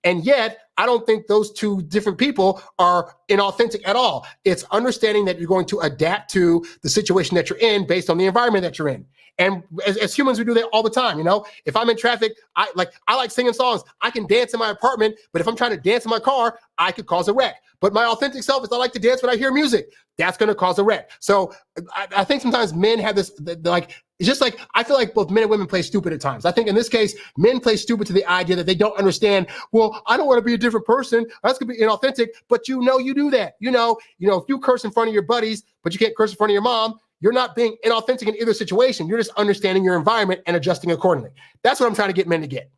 And yet, I don't think those two different people are inauthentic at all. It's understanding that you're going to adapt to the situation that you're in based on the environment that you're in. And as humans, we do that all the time. If I'm in traffic, I like singing songs. I can dance in my apartment, but if I'm trying to dance in my car, I could cause a wreck. But my authentic self is I like to dance when I hear music. That's going to cause a wreck. So I think sometimes men have this, it's just like, I feel like both men and women play stupid at times. I think in this case, men play stupid to the idea that they don't understand, well, I don't want to be a different person. That's going to be inauthentic, but you do that. If you curse in front of your buddies, but you can't curse in front of your mom, you're not being inauthentic in either situation. You're just understanding your environment and adjusting accordingly. That's what I'm trying to get men to get.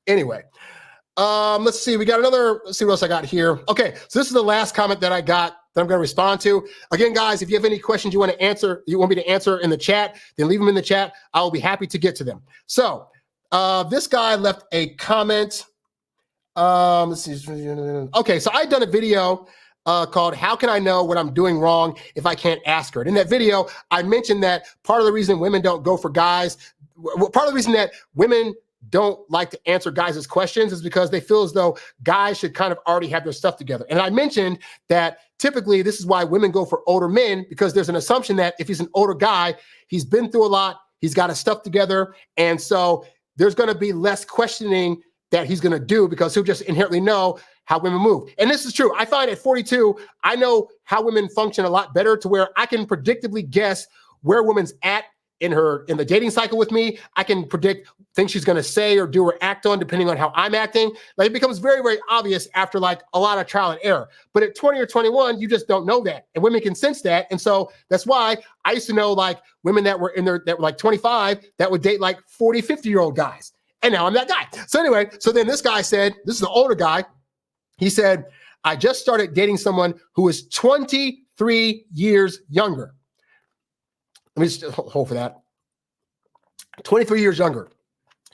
Anyway, let's see. Let's see what else I got here. Okay, so this is the last comment that I got that I'm going to respond to. Again, guys, if you have any questions you want me to answer in the chat, then leave them in the chat. I will be happy to get to them. So this guy left a comment. Let's see. Okay, so I'd done a video called How Can I Know What I'm Doing Wrong If I Can't Ask Her? And in that video, I mentioned that part of the reason women don't go for guys, part of the reason that women don't like to answer guys' questions is because they feel as though guys should kind of already have their stuff together. And I mentioned that typically this is why women go for older men, because there's an assumption that if he's an older guy, he's been through a lot, he's got his stuff together. And so there's going to be less questioning that he's going to do because he'll just inherently know how women move. And this is true. I find at 42, I know how women function a lot better to where I can predictably guess where a woman's at in the dating cycle with me. I can predict things she's going to say or do or act on depending on how I'm acting. Like it becomes very, very obvious after like a lot of trial and error. But at 20 or 21, you just don't know that. And women can sense that. And so that's why I used to know like women that were like 25 that would date like 40, 50-year-old guys. And now I'm that guy. So anyway, so then this guy said, this is an older guy. He said, I just started dating someone who is 23 years younger. Let me just hold for that. 23 years younger.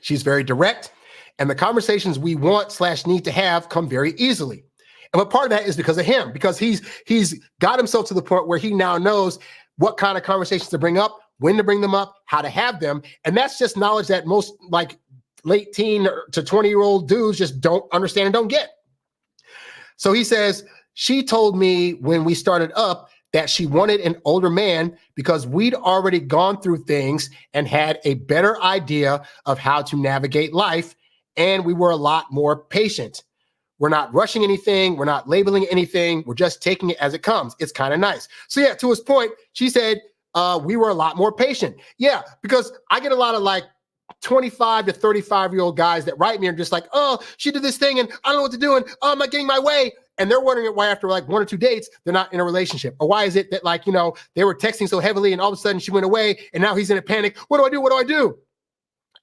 She's very direct, and the conversations we want/need to have come very easily. And what part of that is because of him, because he's got himself to the point where he now knows what kind of conversations to bring up, when to bring them up, how to have them. And that's just knowledge that most like late teen to 20-year-old dudes just don't understand and don't get. So he says, she told me when we started up that she wanted an older man because we'd already gone through things and had a better idea of how to navigate life, and we were a lot more patient. We're not rushing anything. We're not labeling anything. We're just taking it as it comes. It's kind of nice. So yeah, to his point, she said, we were a lot more patient. Yeah, because I get a lot of like 25 to 35-year-old guys that write me and just like, oh, she did this thing and I don't know what to do and oh, I'm not getting my way. And they're wondering why after like 1 or 2 dates, they're not in a relationship. Or why is it that like, they were texting so heavily and all of a sudden she went away and now he's in a panic. What do I do? What do I do?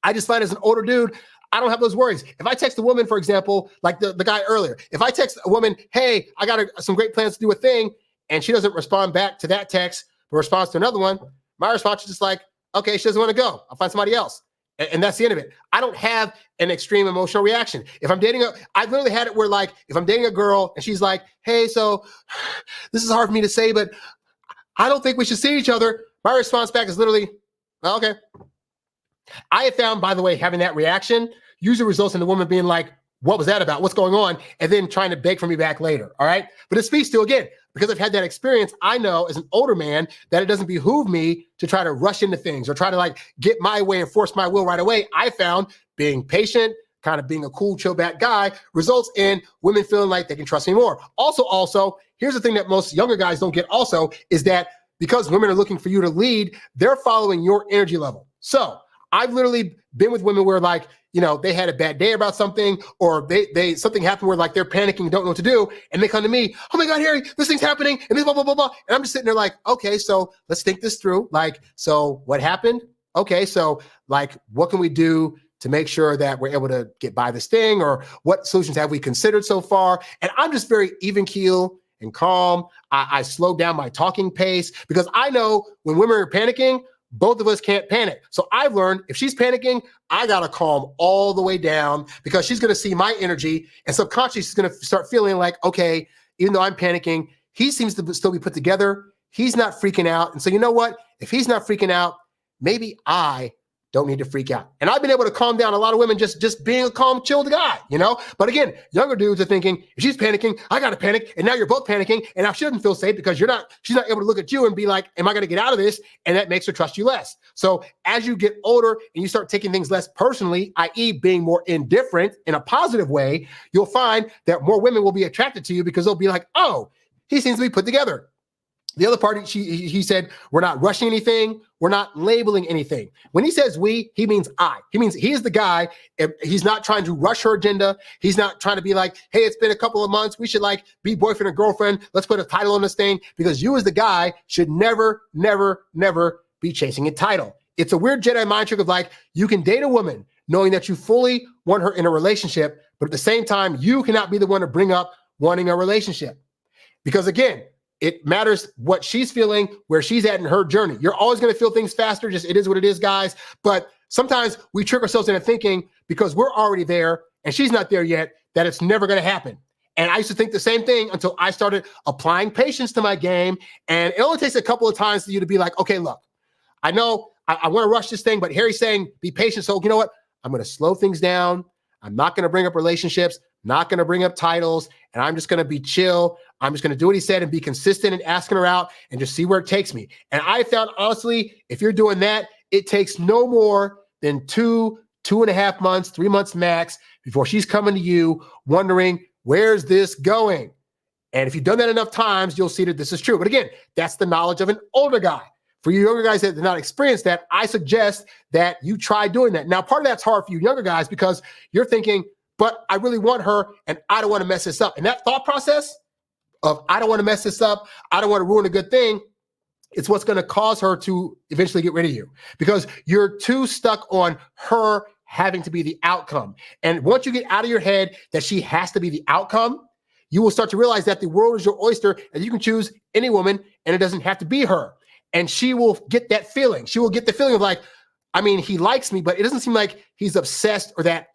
I just find as an older dude, I don't have those worries. If I text a woman, for example, like the guy earlier, if I text a woman, hey, I got some great plans to do a thing, and she doesn't respond back to that text, but responds to another one, my response is just like, okay, she doesn't want to go. I'll find somebody else. And that's the end of it. I don't have an extreme emotional reaction. If I'm dating I've literally had it where like, if I'm dating a girl and she's like, hey, so this is hard for me to say, but I don't think we should see each other. My response back is literally, well, okay. I have found, by the way, having that reaction usually results in the woman being like, what was that about? What's going on? And then trying to beg for me back later. All right. But it speaks to, again, because I've had that experience, I know as an older man that it doesn't behoove me to try to rush into things or try to like get my way and force my will right away. I found being patient, kind of being a cool, chill back guy results in women feeling like they can trust me more. Also, here's the thing that most younger guys don't get also is that because women are looking for you to lead, they're following your energy level. So I've literally been with women where like, they had a bad day about something or they something happened where like they're panicking, don't know what to do. And they come to me, oh my God, Harry, this thing's happening. And this blah, blah, blah, blah. And I'm just sitting there like, okay, so let's think this through. Like, so what happened? Okay. So like, what can we do to make sure that we're able to get by this thing, or what solutions have we considered so far? And I'm just very even keel and calm. I slow down my talking pace because I know when women are panicking, both of us can't panic. So I've learned if she's panicking, I got to calm all the way down because she's going to see my energy and subconsciously she's going to start feeling like, okay, even though I'm panicking, he seems to still be put together. He's not freaking out. And so you know what? If he's not freaking out, maybe I don't need to freak out. And I've been able to calm down a lot of women just being a calm, chilled guy, But again, younger dudes are thinking, if she's panicking, I got to panic. And now you're both panicking. And now she doesn't feel safe because she's not able to look at you and be like, am I going to get out of this? And that makes her trust you less. So as you get older and you start taking things less personally, i.e. being more indifferent in a positive way, you'll find that more women will be attracted to you because they'll be like, oh, he seems to be put together. The other part, he said, we're not rushing anything. We're not labeling anything. When he says we, he means I. He means he is the guy. He's not trying to rush her agenda. He's not trying to be like, hey, it's been a couple of months. We should like be boyfriend and girlfriend. Let's put a title on this thing because you as the guy should never, never, never be chasing a title. It's a weird Jedi mind trick of like, you can date a woman knowing that you fully want her in a relationship, but at the same time, you cannot be the one to bring up wanting a relationship. Because again, it matters what she's feeling, where she's at in her journey. You're always going to feel things faster. Just it is what it is, guys. But sometimes we trick ourselves into thinking because we're already there and she's not there yet, that it's never going to happen. And I used to think the same thing until I started applying patience to my game. And it only takes a couple of times for you to be like, okay, look, I know I want to rush this thing, but Harry's saying be patient. So you know what? I'm going to slow things down. I'm not going to bring up relationships, not going to bring up titles, and I'm just going to be chill. I'm just going to do what he said and be consistent in asking her out and just see where it takes me. And I found, honestly, if you're doing that, it takes no more than 2.5 months, 3 months max before she's coming to you wondering, where's this going? And if you've done that enough times, you'll see that this is true. But again, that's the knowledge of an older guy. For you younger guys that did not experience that, I suggest that you try doing that. Now, part of that's hard for you younger guys because you're thinking, but I really want her and I don't want to mess this up. And that thought process of I don't want to mess this up, I don't want to ruin a good thing, it's what's going to cause her to eventually get rid of you because you're too stuck on her having to be the outcome. And once you get out of your head that she has to be the outcome, you will start to realize that the world is your oyster and you can choose any woman and it doesn't have to be her. And she will get that feeling. She will get the feeling of like, I mean, he likes me, but it doesn't seem like he's obsessed or that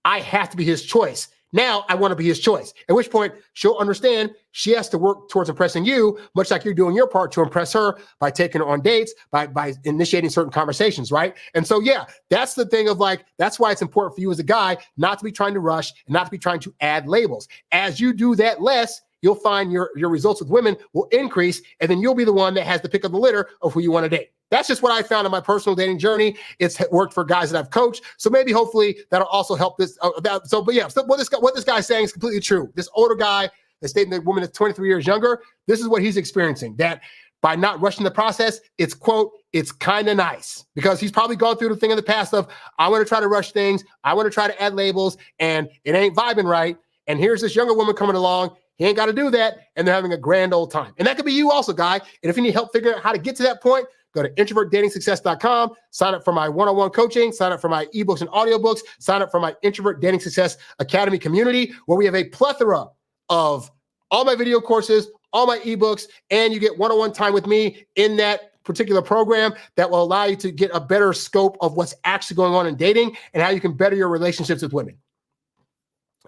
I have to be his choice. Now I want to be his choice, at which point she'll understand she has to work towards impressing you, much like you're doing your part to impress her by taking her on dates, by initiating certain conversations, right? And so, yeah, that's the thing of like, that's why it's important for you as a guy not to be trying to rush and not to be trying to add labels. As you do that less, you'll find your results with women will increase, and then you'll be the one that has the pick of the litter of who you want to date. That's just what I found in my personal dating journey. It's worked for guys that I've coached. So maybe, hopefully, that'll also help this. So what this guy's saying is completely true. This older guy that's dating the woman that's 23 years younger, this is what he's experiencing. That by not rushing the process, it's, quote, it's kind of nice. Because he's probably gone through the thing in the past of, I want to try to rush things. I want to try to add labels, and it ain't vibing right. And here's this younger woman coming along. He ain't got to do that, and they're having a grand old time. And that could be you also, guy. And if you need help figuring out how to get to that point, go to introvertdatingsuccess.com, sign up for my one-on-one coaching, sign up for my ebooks and audiobooks, sign up for my Introvert Dating Success Academy community, where we have a plethora of all my video courses, all my ebooks, and you get one-on-one time with me in that particular program that will allow you to get a better scope of what's actually going on in dating and how you can better your relationships with women.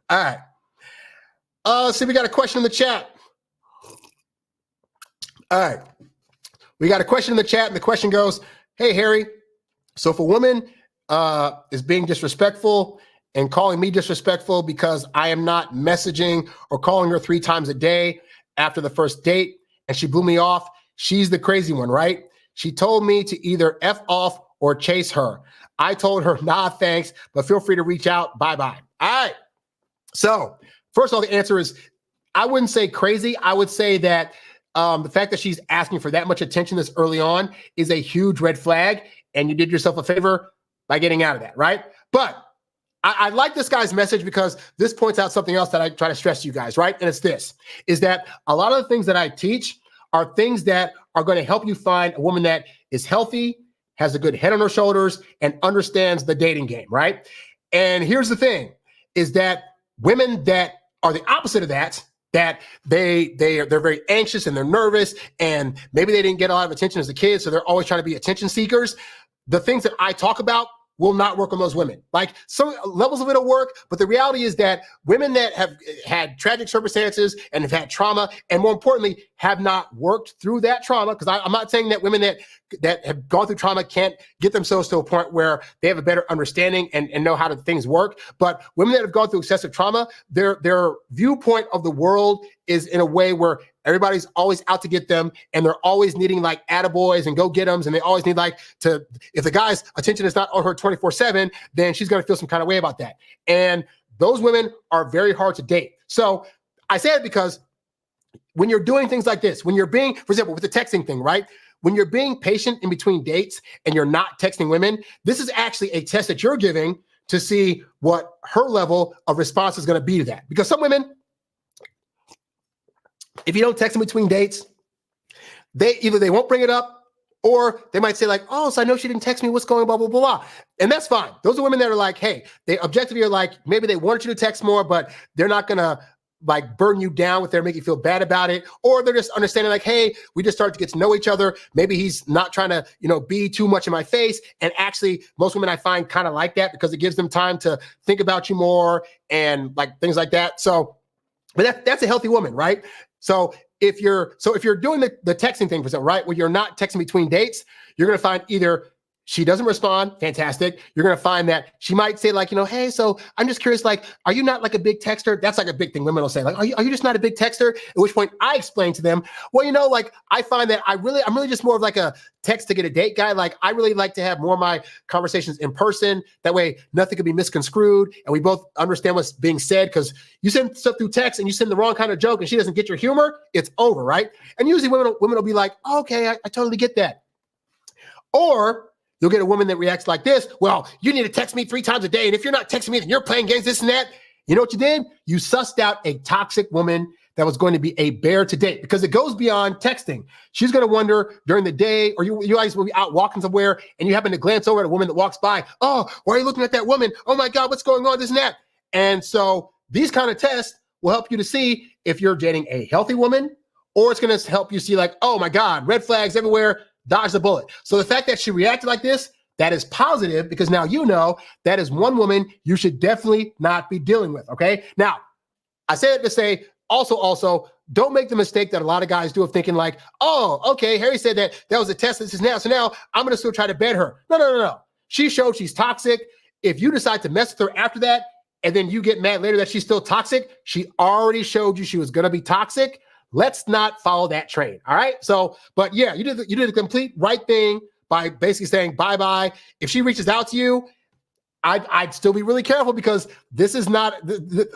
All right. See, we got a question in the chat. All right. We got a question in the chat, and the question goes, hey, Harry, so if a woman is being disrespectful and calling me disrespectful because I am not messaging or calling her 3 times a day after the first date, and she blew me off, she's the crazy one, right? She told me to either F off or chase her. I told her, nah, thanks, but feel free to reach out. Bye-bye. All right. So first of all, the answer is, I wouldn't say crazy. I would say that the fact that she's asking for that much attention this early on is a huge red flag, and you did yourself a favor by getting out of that, right? But I like this guy's message because this points out something else that I try to stress to you guys, right? And it's this, is that a lot of the things that I teach are things that are going to help you find a woman that is healthy, has a good head on her shoulders, and understands the dating game, right? And here's the thing, is that women that are the opposite of that they're very anxious and they're nervous, and maybe they didn't get a lot of attention as a kid, so they're always trying to be attention seekers. The things that I talk about will not work on those women. Like, some levels of it'll work, but the reality is that women that have had tragic circumstances and have had trauma, and more importantly, have not worked through that trauma, because I'm not saying that women that have gone through trauma can't get themselves to a point where they have a better understanding and know how things work. But women that have gone through excessive trauma, their viewpoint of the world is in a way where everybody's always out to get them, and they're always needing like attaboys and go get them, and they always need if the guy's attention is not on her 24/7, then she's going to feel some kind of way about that. And those women are very hard to date. So I say it because when you're doing things like this, when you're being, for example, with the texting thing, right? When you're being patient in between dates and you're not texting women, this is actually a test that you're giving to see what her level of response is going to be to that. Because some women, if you don't text in between dates, they won't bring it up, or they might say like, oh, so I know she didn't text me, what's going on, blah, blah, blah, blah. And that's fine. Those are women that are like, hey, they objectively are like, maybe they wanted you to text more, but they're not going to like burn you down with their, make you feel bad about it. Or they're just understanding like, hey, we just started to get to know each other. Maybe he's not trying to, be too much in my face. And actually, most women I find kind of like that because it gives them time to think about you more and like things like that. So, but that's a healthy woman, right? So if you're doing the texting thing, for example, right, where you're not texting between dates, you're going to find either she doesn't respond, fantastic. You're going to find that she might say like, hey, so I'm just curious, like, are you not like a big texter? That's like a big thing women will say, like, are you just not a big texter? At which point I explain to them, well, like I find that I'm really just more of like a text to get a date guy. Like, I really like to have more of my conversations in person. That way nothing can be misconstrued and we both understand what's being said, because you send stuff through text and you send the wrong kind of joke and she doesn't get your humor, it's over, right? And usually women will be like, oh, okay, I totally get that. Or you'll get a woman that reacts like this. Well, you need to text me 3 times a day. And if you're not texting me, then you're playing games, this and that. You know what you did? You sussed out a toxic woman that was going to be a bear to date, because it goes beyond texting. She's going to wonder during the day, or you guys will be out walking somewhere and you happen to glance over at a woman that walks by. Oh, why are you looking at that woman? Oh my God, what's going on? This and that. And so these kind of tests will help you to see if you're dating a healthy woman, or it's going to help you see like, oh my God, red flags everywhere. Dodge the bullet. So the fact that she reacted like this, that is positive, because now you know that is one woman you should definitely not be dealing with, okay? Now, I say it to say, also, don't make the mistake that a lot of guys do of thinking like, oh, okay, Harry said that was a test, this is now, so now I'm going to still try to bed her. No. She showed she's toxic. If you decide to mess with her after that, and then you get mad later that she's still toxic, she already showed you she was going to be toxic. Let's not follow that train. All right. So, but yeah, you did the complete right thing by basically saying bye-bye. If she reaches out to you, I'd still be really careful, because this is not,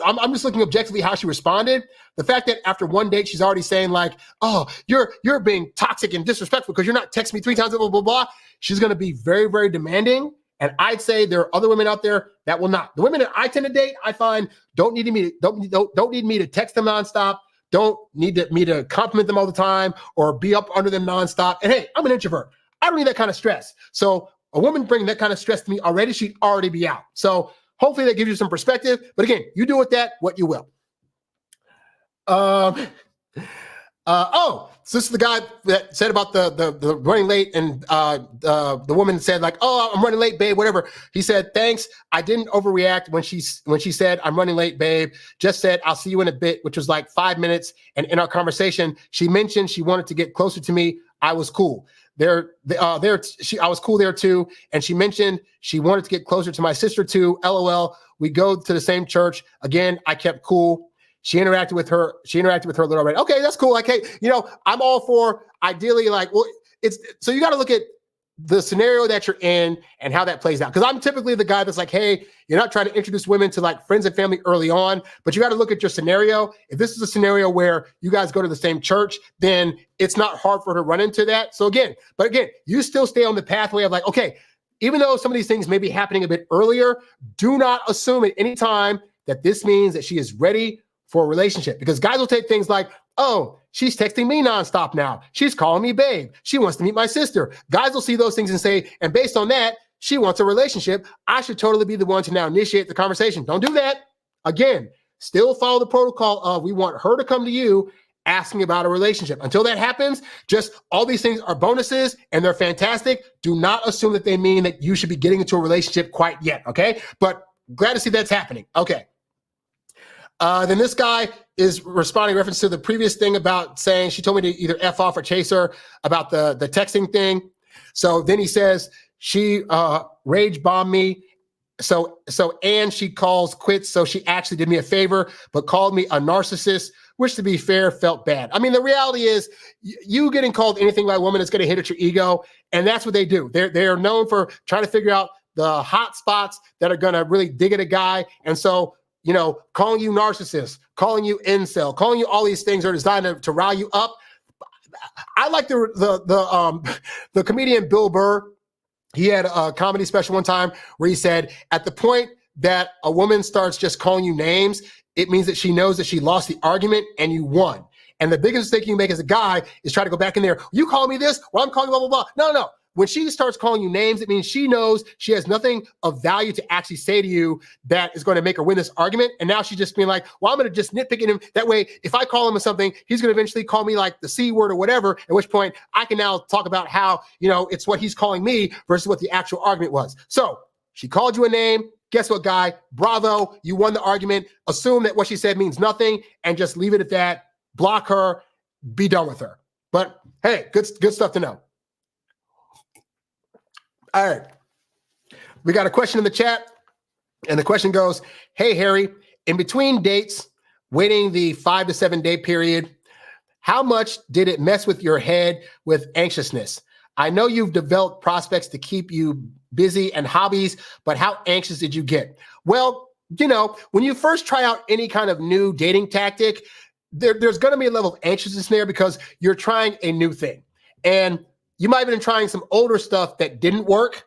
I'm just looking objectively how she responded. The fact that after one date, she's already saying like, oh, you're being toxic and disrespectful because you're not texting me 3 times, blah, blah, blah. She's going to be very, very demanding. And I'd say there are other women out there that will not. The women that I tend to date, I find don't need me to text them nonstop. don't need me to compliment them all the time or be up under them nonstop. And hey, I'm an introvert. I don't need that kind of stress. So a woman bringing that kind of stress to me already, she'd already be out. So hopefully that gives you some perspective. But again, you do with that what you will. So this is the guy that said about the running late, and the woman said like, "Oh, I'm running late, babe," whatever. He said, "Thanks. I didn't overreact when she said I'm running late, babe. Just said I'll see you in a bit," which was like 5 minutes. And in our conversation, she mentioned she wanted to get closer to me. I was cool. I was cool there too. And she mentioned she wanted to get closer to my sister too. LOL. We go to the same church. Again, I kept cool. She interacted with her a little already. Okay, that's cool. Like, hey, I'm all for ideally so you got to look at the scenario that you're in and how that plays out. Because I'm typically the guy that's like, hey, you're not trying to introduce women to like friends and family early on, but you got to look at your scenario. If this is a scenario where you guys go to the same church, then it's not hard for her to run into that. So again, you still stay on the pathway of like, okay, even though some of these things may be happening a bit earlier, do not assume at any time that this means that she is ready for a relationship, because guys will take things like, oh, she's texting me nonstop now. She's calling me babe. She wants to meet my sister. Guys will see those things and say, and based on that, she wants a relationship. I should totally be the one to now initiate the conversation. Don't do that. Again, still follow the protocol of we want her to come to you asking about a relationship. Until that happens, just all these things are bonuses and they're fantastic. Do not assume that they mean that you should be getting into a relationship quite yet, okay? But glad to see that's happening. Okay. Then this guy is responding in reference to the previous thing about saying she told me to either F off or chase her about the texting thing. So then he says she rage bombed me. And she calls quits. So she actually did me a favor, but called me a narcissist, which to be fair, felt bad. I mean, the reality is you getting called anything by a woman is going to hit at your ego. And that's what they do. They're known for trying to figure out the hot spots that are going to really dig at a guy. And so, calling you narcissist, calling you incel, calling you all these things are designed to rile you up. I like the comedian Bill Burr. He had a comedy special one time where he said, at the point that a woman starts just calling you names, it means that she knows that she lost the argument and you won. And the biggest mistake you make as a guy is try to go back in there. You call me this? Well, I'm calling you blah, blah, blah. No. When she starts calling you names, it means she knows she has nothing of value to actually say to you that is going to make her win this argument. And now she's just being like, well, I'm going to just nitpick at him. That way, if I call him something, he's going to eventually call me like the C word or whatever, at which point I can now talk about how, it's what he's calling me versus what the actual argument was. So she called you a name. Guess what, guy? Bravo. You won the argument. Assume that what she said means nothing and just leave it at that. Block her. Be done with her. But hey, good stuff to know. All right. We got a question in the chat, and the question goes, hey, Harry, in between dates, waiting the 5 to 7 day period, how much did it mess with your head with anxiousness? I know you've developed prospects to keep you busy and hobbies, but how anxious did you get? Well, when you first try out any kind of new dating tactic, there's going to be a level of anxiousness there because you're trying a new thing. And you might have been trying some older stuff that didn't work,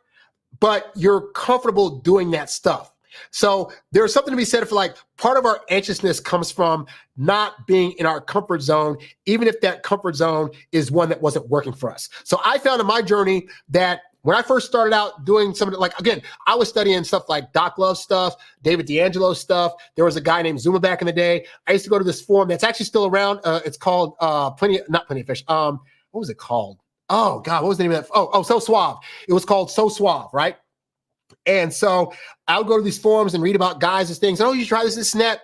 but you're comfortable doing that stuff. So there's something to be said for like part of our anxiousness comes from not being in our comfort zone, even if that comfort zone is one that wasn't working for us. So I found in my journey that when I first started out doing some of it, like, again, I was studying stuff like Doc Love stuff, David D'Angelo stuff. There was a guy named Zuma back in the day. I used to go to this forum that's actually still around. It's called not Plenty of Fish. What was it called? Oh God, what was the name of that? Oh, So Suave. It was called So Suave, right? And so I would go to these forums and read about guys and things. Oh, you should try this and that.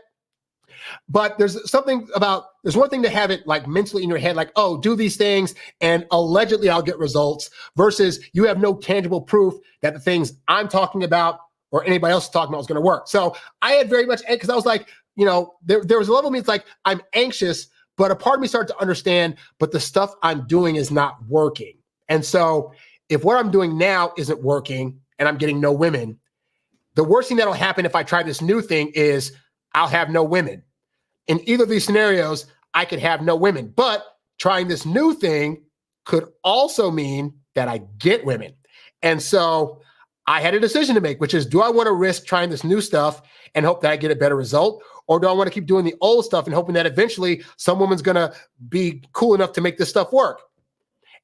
But there's one thing to have it like mentally in your head, like, oh, do these things and allegedly I'll get results, versus you have no tangible proof that the things I'm talking about or anybody else is talking about is going to work. So I had very much, because I was like, there was a level of me, it's like, I'm anxious, but a part of me started to understand, but the stuff I'm doing is not working. And so if what I'm doing now isn't working and I'm getting no women, the worst thing that'll happen if I try this new thing is I'll have no women. In either of these scenarios, I could have no women, but trying this new thing could also mean that I get women. And so I had a decision to make, which is, do I want to risk trying this new stuff and hope that I get a better result? Or do I want to keep doing the old stuff and hoping that eventually some woman's going to be cool enough to make this stuff work?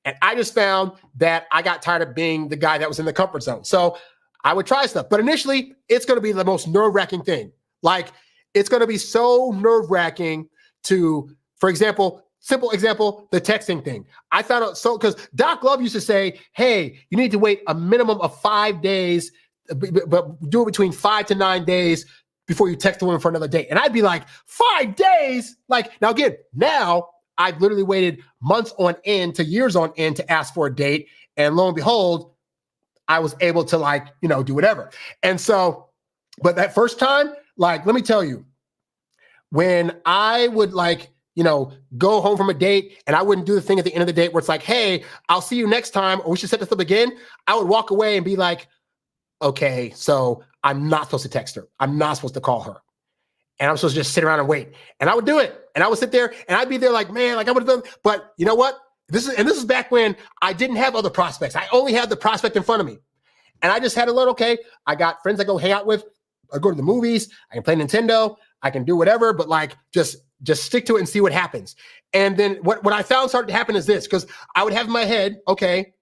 And I just found that I got tired of being the guy that was in the comfort zone. So I would try stuff. But initially, it's going to be the most nerve-wracking thing. Like, it's going to be so nerve-wracking to, for example, simple example, the texting thing. I found out because Doc Love used to say, hey, you need to wait a minimum of 5 days, but do it between 5 to 9 days before you text a woman for another date. And I'd be like, 5 days? Like, now again, now I've literally waited months on end to years on end to ask for a date. And lo and behold, I was able to do whatever. And so, but that first time, let me tell you, when I would go home from a date and I wouldn't do the thing at the end of the date where it's like, hey, I'll see you next time, or we should set this up again. I would walk away and be like, okay, so I'm not supposed to text her. I'm not supposed to call her. And I'm supposed to just sit around and wait. And I would do it. And I would sit there and I'd be there like, man, I would have done, but you know what? This is back when I didn't have other prospects. I only had the prospect in front of me. And I just had to learn, okay, I got friends I go hang out with. I go to the movies. I can play Nintendo. I can do whatever, but just stick to it and see what happens. And then what I found started to happen is this, because I would have in my head, okay,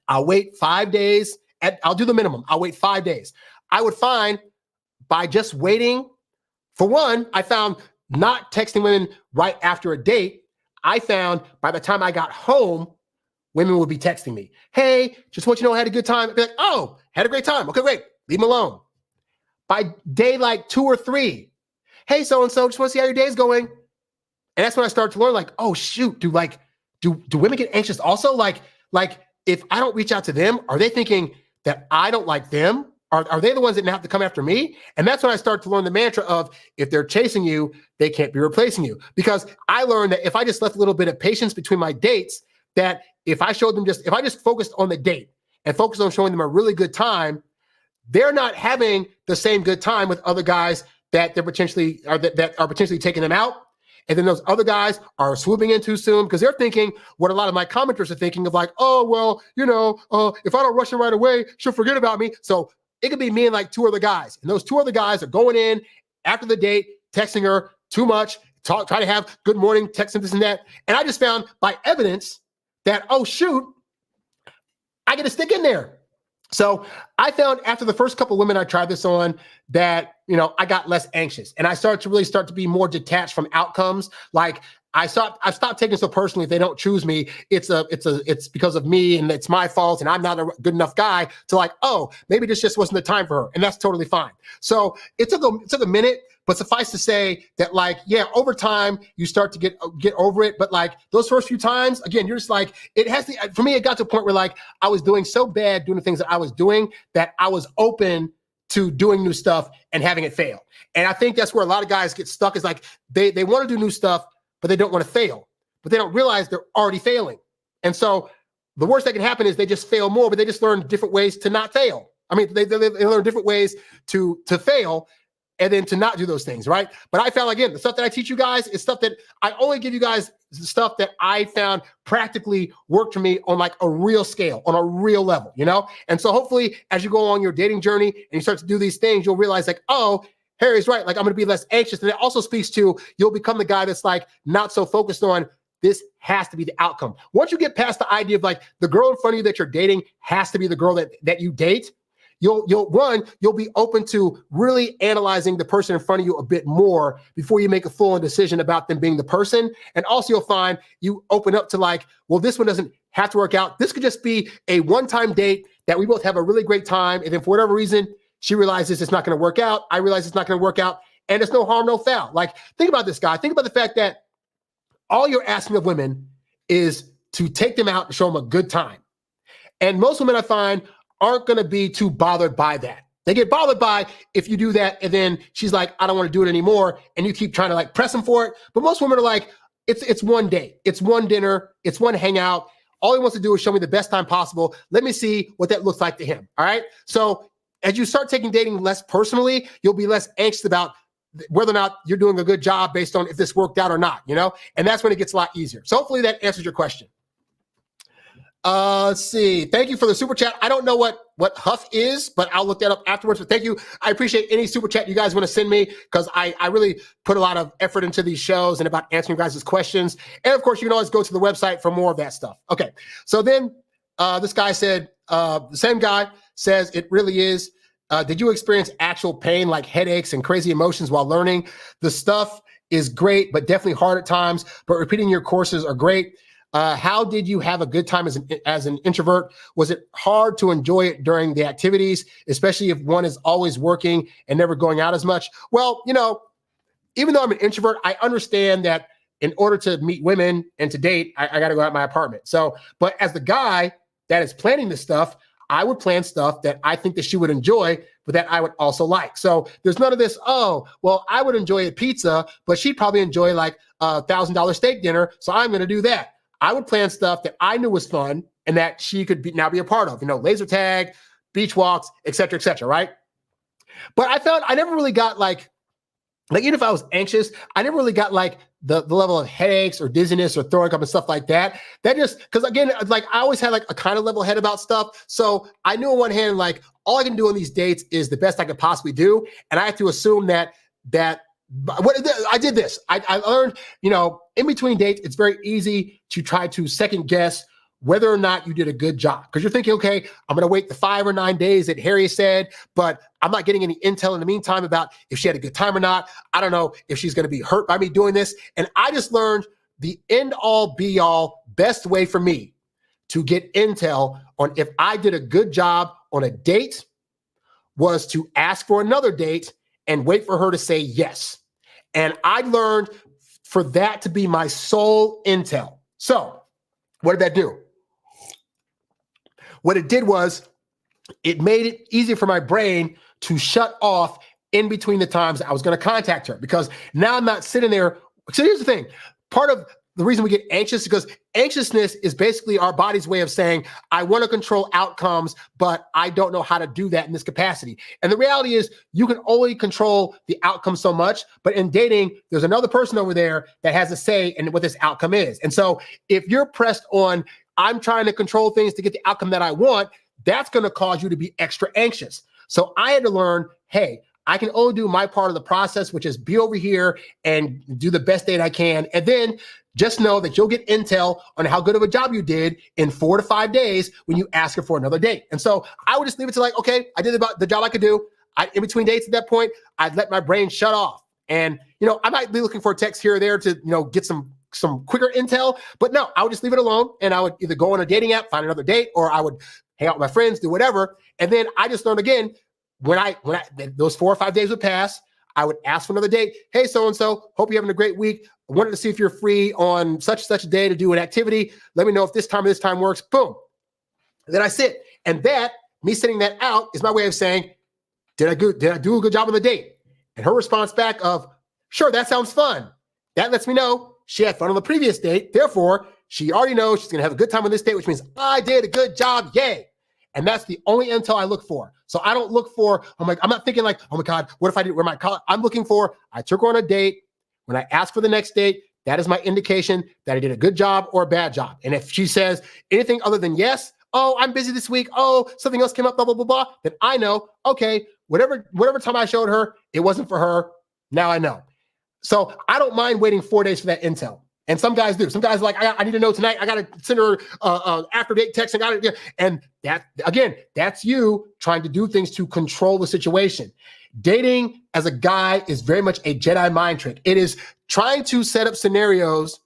I'll wait 5 days. I'll do the minimum. I'll wait 5 days. I would find by just waiting, for one, I found not texting women right after a date. I found by the time I got home, women would be texting me. Hey, just want you to know I had a good time. I'd be like, oh, had a great time. Okay, great. Leave them alone. By day 2 or 3, hey, so-and-so, just want to see how your day's going. And that's when I started to learn, oh, shoot, do women get anxious also? Like if I don't reach out to them, are they thinking that I don't like them? Are they the ones that now have to come after me? And that's when I started to learn the mantra of, if they're chasing you, they can't be replacing you. Because I learned that if I just left a little bit of patience between my dates, that if I just focused on the date and focused on showing them a really good time, they're not having the same good time with other guys that they're potentially taking them out. And then those other guys are swooping in too soon because they're thinking what a lot of my commenters are thinking of, oh, well, if I don't rush her right away, she'll forget about me. So it could be me and 2 other guys. And those 2 other guys are going in after the date, texting her too much, try to have good morning, texting this and that. And I just found by evidence that, oh, shoot, I get to stick in there. So I found after the first couple of women I tried this on that, I got less anxious and I started to be more detached from outcomes. I've stopped taking so personally if they don't choose me, it's because of me and it's my fault and I'm not a good enough guy to oh, maybe this just wasn't the time for her. And that's totally fine. So it took a minute, but suffice to say that over time you start to get over it. But those first few times, again, you're just for me, it got to a point where I was doing so bad doing the things that I was doing that I was open to doing new stuff and having it fail. And I think that's where a lot of guys get stuck is they want to do new stuff, but they don't want to fail, but they don't realize they're already failing. And so the worst that can happen is they just fail more, but they just learn different ways to not fail. I mean, they learn different ways to fail and then to not do those things, right? But I found, again, the stuff that I teach you guys is stuff that I only give you guys stuff that I found practically worked for me on a real scale, on a real level, And so hopefully as you go along your dating journey and you start to do these things, you'll realize oh, Harry's right. I'm going to be less anxious. And it also speaks to, you'll become the guy that's not so focused on this has to be the outcome. Once you get past the idea of the girl in front of you that you're dating has to be the girl that you date, you'll be open to really analyzing the person in front of you a bit more before you make a full-on decision about them being the person. And also you'll find you open up to well, this one doesn't have to work out. This could just be a one-time date that we both have a really great time. And then for whatever reason, she realizes it's not going to work out. I realize it's not going to work out. And it's no harm, no foul. Think about this, guy. Think about the fact that all you're asking of women is to take them out and show them a good time. And most women I find aren't going to be too bothered by that. They get bothered by if you do that and then she's I don't want to do it anymore. And you keep trying to press them for it. But most women are it's one day, it's one dinner, it's one hangout. All he wants to do is show me the best time possible. Let me see what that looks like to him. All right. So as you start taking dating less personally, you'll be less anxious about whether or not you're doing a good job based on if this worked out or not, and that's when it gets a lot easier. So hopefully that answers your question. Let's see. Thank you for the super chat. I don't know what what huff is, but I'll look that up afterwards. But thank you. I appreciate any super chat you guys want to send me, because I really put a lot of effort into these shows and about answering you guys' questions. And of course, you can always go to the website for more of that stuff. Okay. So then this guy said, the same guy says, it really is. Did you experience actual pain like headaches and crazy emotions while learning? The stuff is great, but definitely hard at times, but repeating your courses are great. How did you have a good time as an introvert? Was it hard to enjoy it during the activities, especially if one is always working and never going out as much? Well, even though I'm an introvert, I understand that in order to meet women and to date, I got to go out of my apartment. So, but as the guy that is planning this stuff, I would plan stuff that I think that she would enjoy, but that I would also like. So there's none of this, oh, well, I would enjoy a pizza, but she'd probably enjoy like $1,000 steak dinner. So I'm going to do that. I would plan stuff that I knew was fun and that she could now be a part of, laser tag, beach walks, et cetera, right? But I found I never really got like even if I was anxious, I never really got like the level of headaches or dizziness or throwing up and stuff like that. That just, because again, like I always had like a kind of level head about stuff. So I knew on one hand, like all I can do on these dates is the best I could possibly do. And I have to assume that what I did this. I learned, in between dates, it's very easy to try to second guess whether or not you did a good job. Because you're thinking, okay, I'm going to wait the 5 or 9 days that Harry said, but I'm not getting any intel in the meantime about if she had a good time or not. I don't know if she's going to be hurt by me doing this. And I just learned the end all be all best way for me to get intel on if I did a good job on a date was to ask for another date and wait for her to say yes. And I learned for that to be my sole intel. So what did that do? What it did was it made it easier for my brain to shut off in between the times I was going to contact her, because now I'm not sitting there. So here's the thing. Part of the reason we get anxious is because anxiousness is basically our body's way of saying, I want to control outcomes, but I don't know how to do that in this capacity. And the reality is you can only control the outcome so much, but in dating, there's another person over there that has a say in what this outcome is. And so if you're pressed on, I'm trying to control things to get the outcome that I want, that's going to cause you to be extra anxious. So I had to learn, hey, I can only do my part of the process, which is be over here and do the best date I can. And then just know that you'll get intel on how good of a job you did in 4 to 5 days when you ask her for another date. And so I would just leave it to like, okay, I did about the job I could do. In between dates at that point, I'd let my brain shut off. And, I might be looking for a text here or there to, get some quicker intel, but no, I would just leave it alone. And I would either go on a dating app, find another date, or I would hang out with my friends, do whatever. And then I just learned again, when I those 4 or 5 days would pass, I would ask for another date. Hey, so-and-so, hope you're having a great week. I wanted to see if you're free on such and such a day to do an activity. Let me know if this time works. Boom. And then I sit. And that, me sending that out is my way of saying, did I do a good job on the date? And her response back of, sure, that sounds fun. That lets me know she had fun on the previous date. Therefore, she already knows she's going to have a good time on this date, which means I did a good job. Yay. And that's the only intel I look for. So I don't look for, I'm not thinking like, oh my God, what if I did, where my college? I'm looking for, I took her on a date. When I ask for the next date, that is my indication that I did a good job or a bad job. And if she says anything other than yes, oh, I'm busy this week, oh, something else came up, blah, blah, blah, blah, then I know, okay, whatever time I showed her, it wasn't for her. Now I know. So I don't mind waiting 4 days for that intel. And some guys do. Some guys are like, I need to know tonight. I got to send her after date text. And that, again, that's you trying to do things to control the situation. Dating as a guy is very much a Jedi mind trick. It is trying to set up scenarios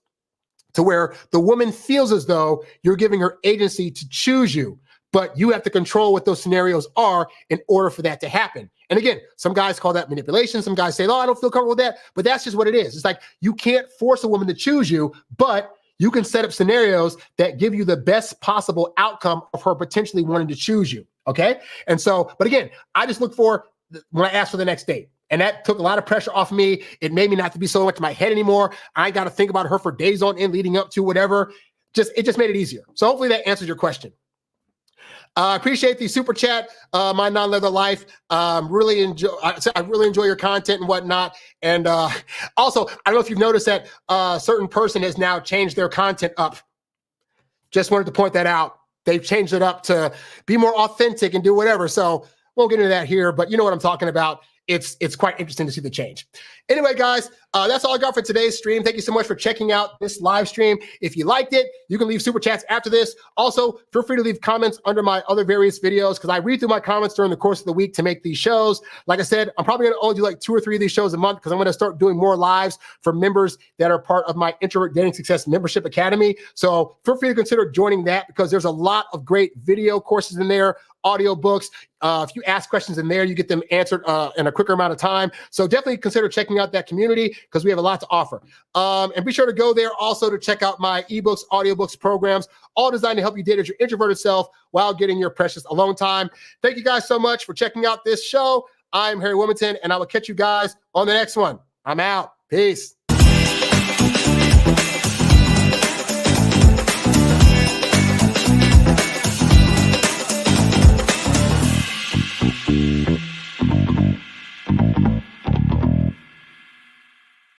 to where the woman feels as though you're giving her agency to choose you, but you have to control what those scenarios are in order for that to happen. And again, some guys call that manipulation. Some guys say, oh, I don't feel comfortable with that. But that's just what it is. It's like you can't force a woman to choose you, but you can set up scenarios that give you the best possible outcome of her potentially wanting to choose you. Okay. And so, but again, I just look for when I ask for the next date. And that took a lot of pressure off me. It made me not to be so much in my head anymore. I ain't got to think about her for days on end leading up to whatever. It just made it easier. So hopefully that answers your question. I appreciate the super chat, My Non-Leather Life. I really enjoy your content and whatnot. And also, I don't know if you've noticed that a certain person has now changed their content up. Just wanted to point that out. they've changed it up to be more authentic and do whatever. So we'll get into that here, but you know what I'm talking about. It's quite interesting to see the change. Anyway, guys, that's all I got for today's stream. Thank you so much for checking out this live stream. If you liked it, you can leave super chats after this. Also, feel free to leave comments under my other various videos because I read through my comments during the course of the week to make these shows. Like I said, I'm probably going to only do like 2 or 3 of these shows a month because I'm going to start doing more lives for members that are part of my Introvert Dating Success Membership Academy. So feel free to consider joining that because there's a lot of great video courses in there, audio books. If you ask questions in there, you get them answered in a quicker amount of time. So definitely consider checking out that community because we have a lot to offer. And be sure to go there also to check out my ebooks, audiobooks, programs, all designed to help you date as your introverted self while getting your precious alone time. Thank you guys so much for checking out this show. I'm Harry Wilmington, and I will catch you guys on the next one. I'm out. Peace.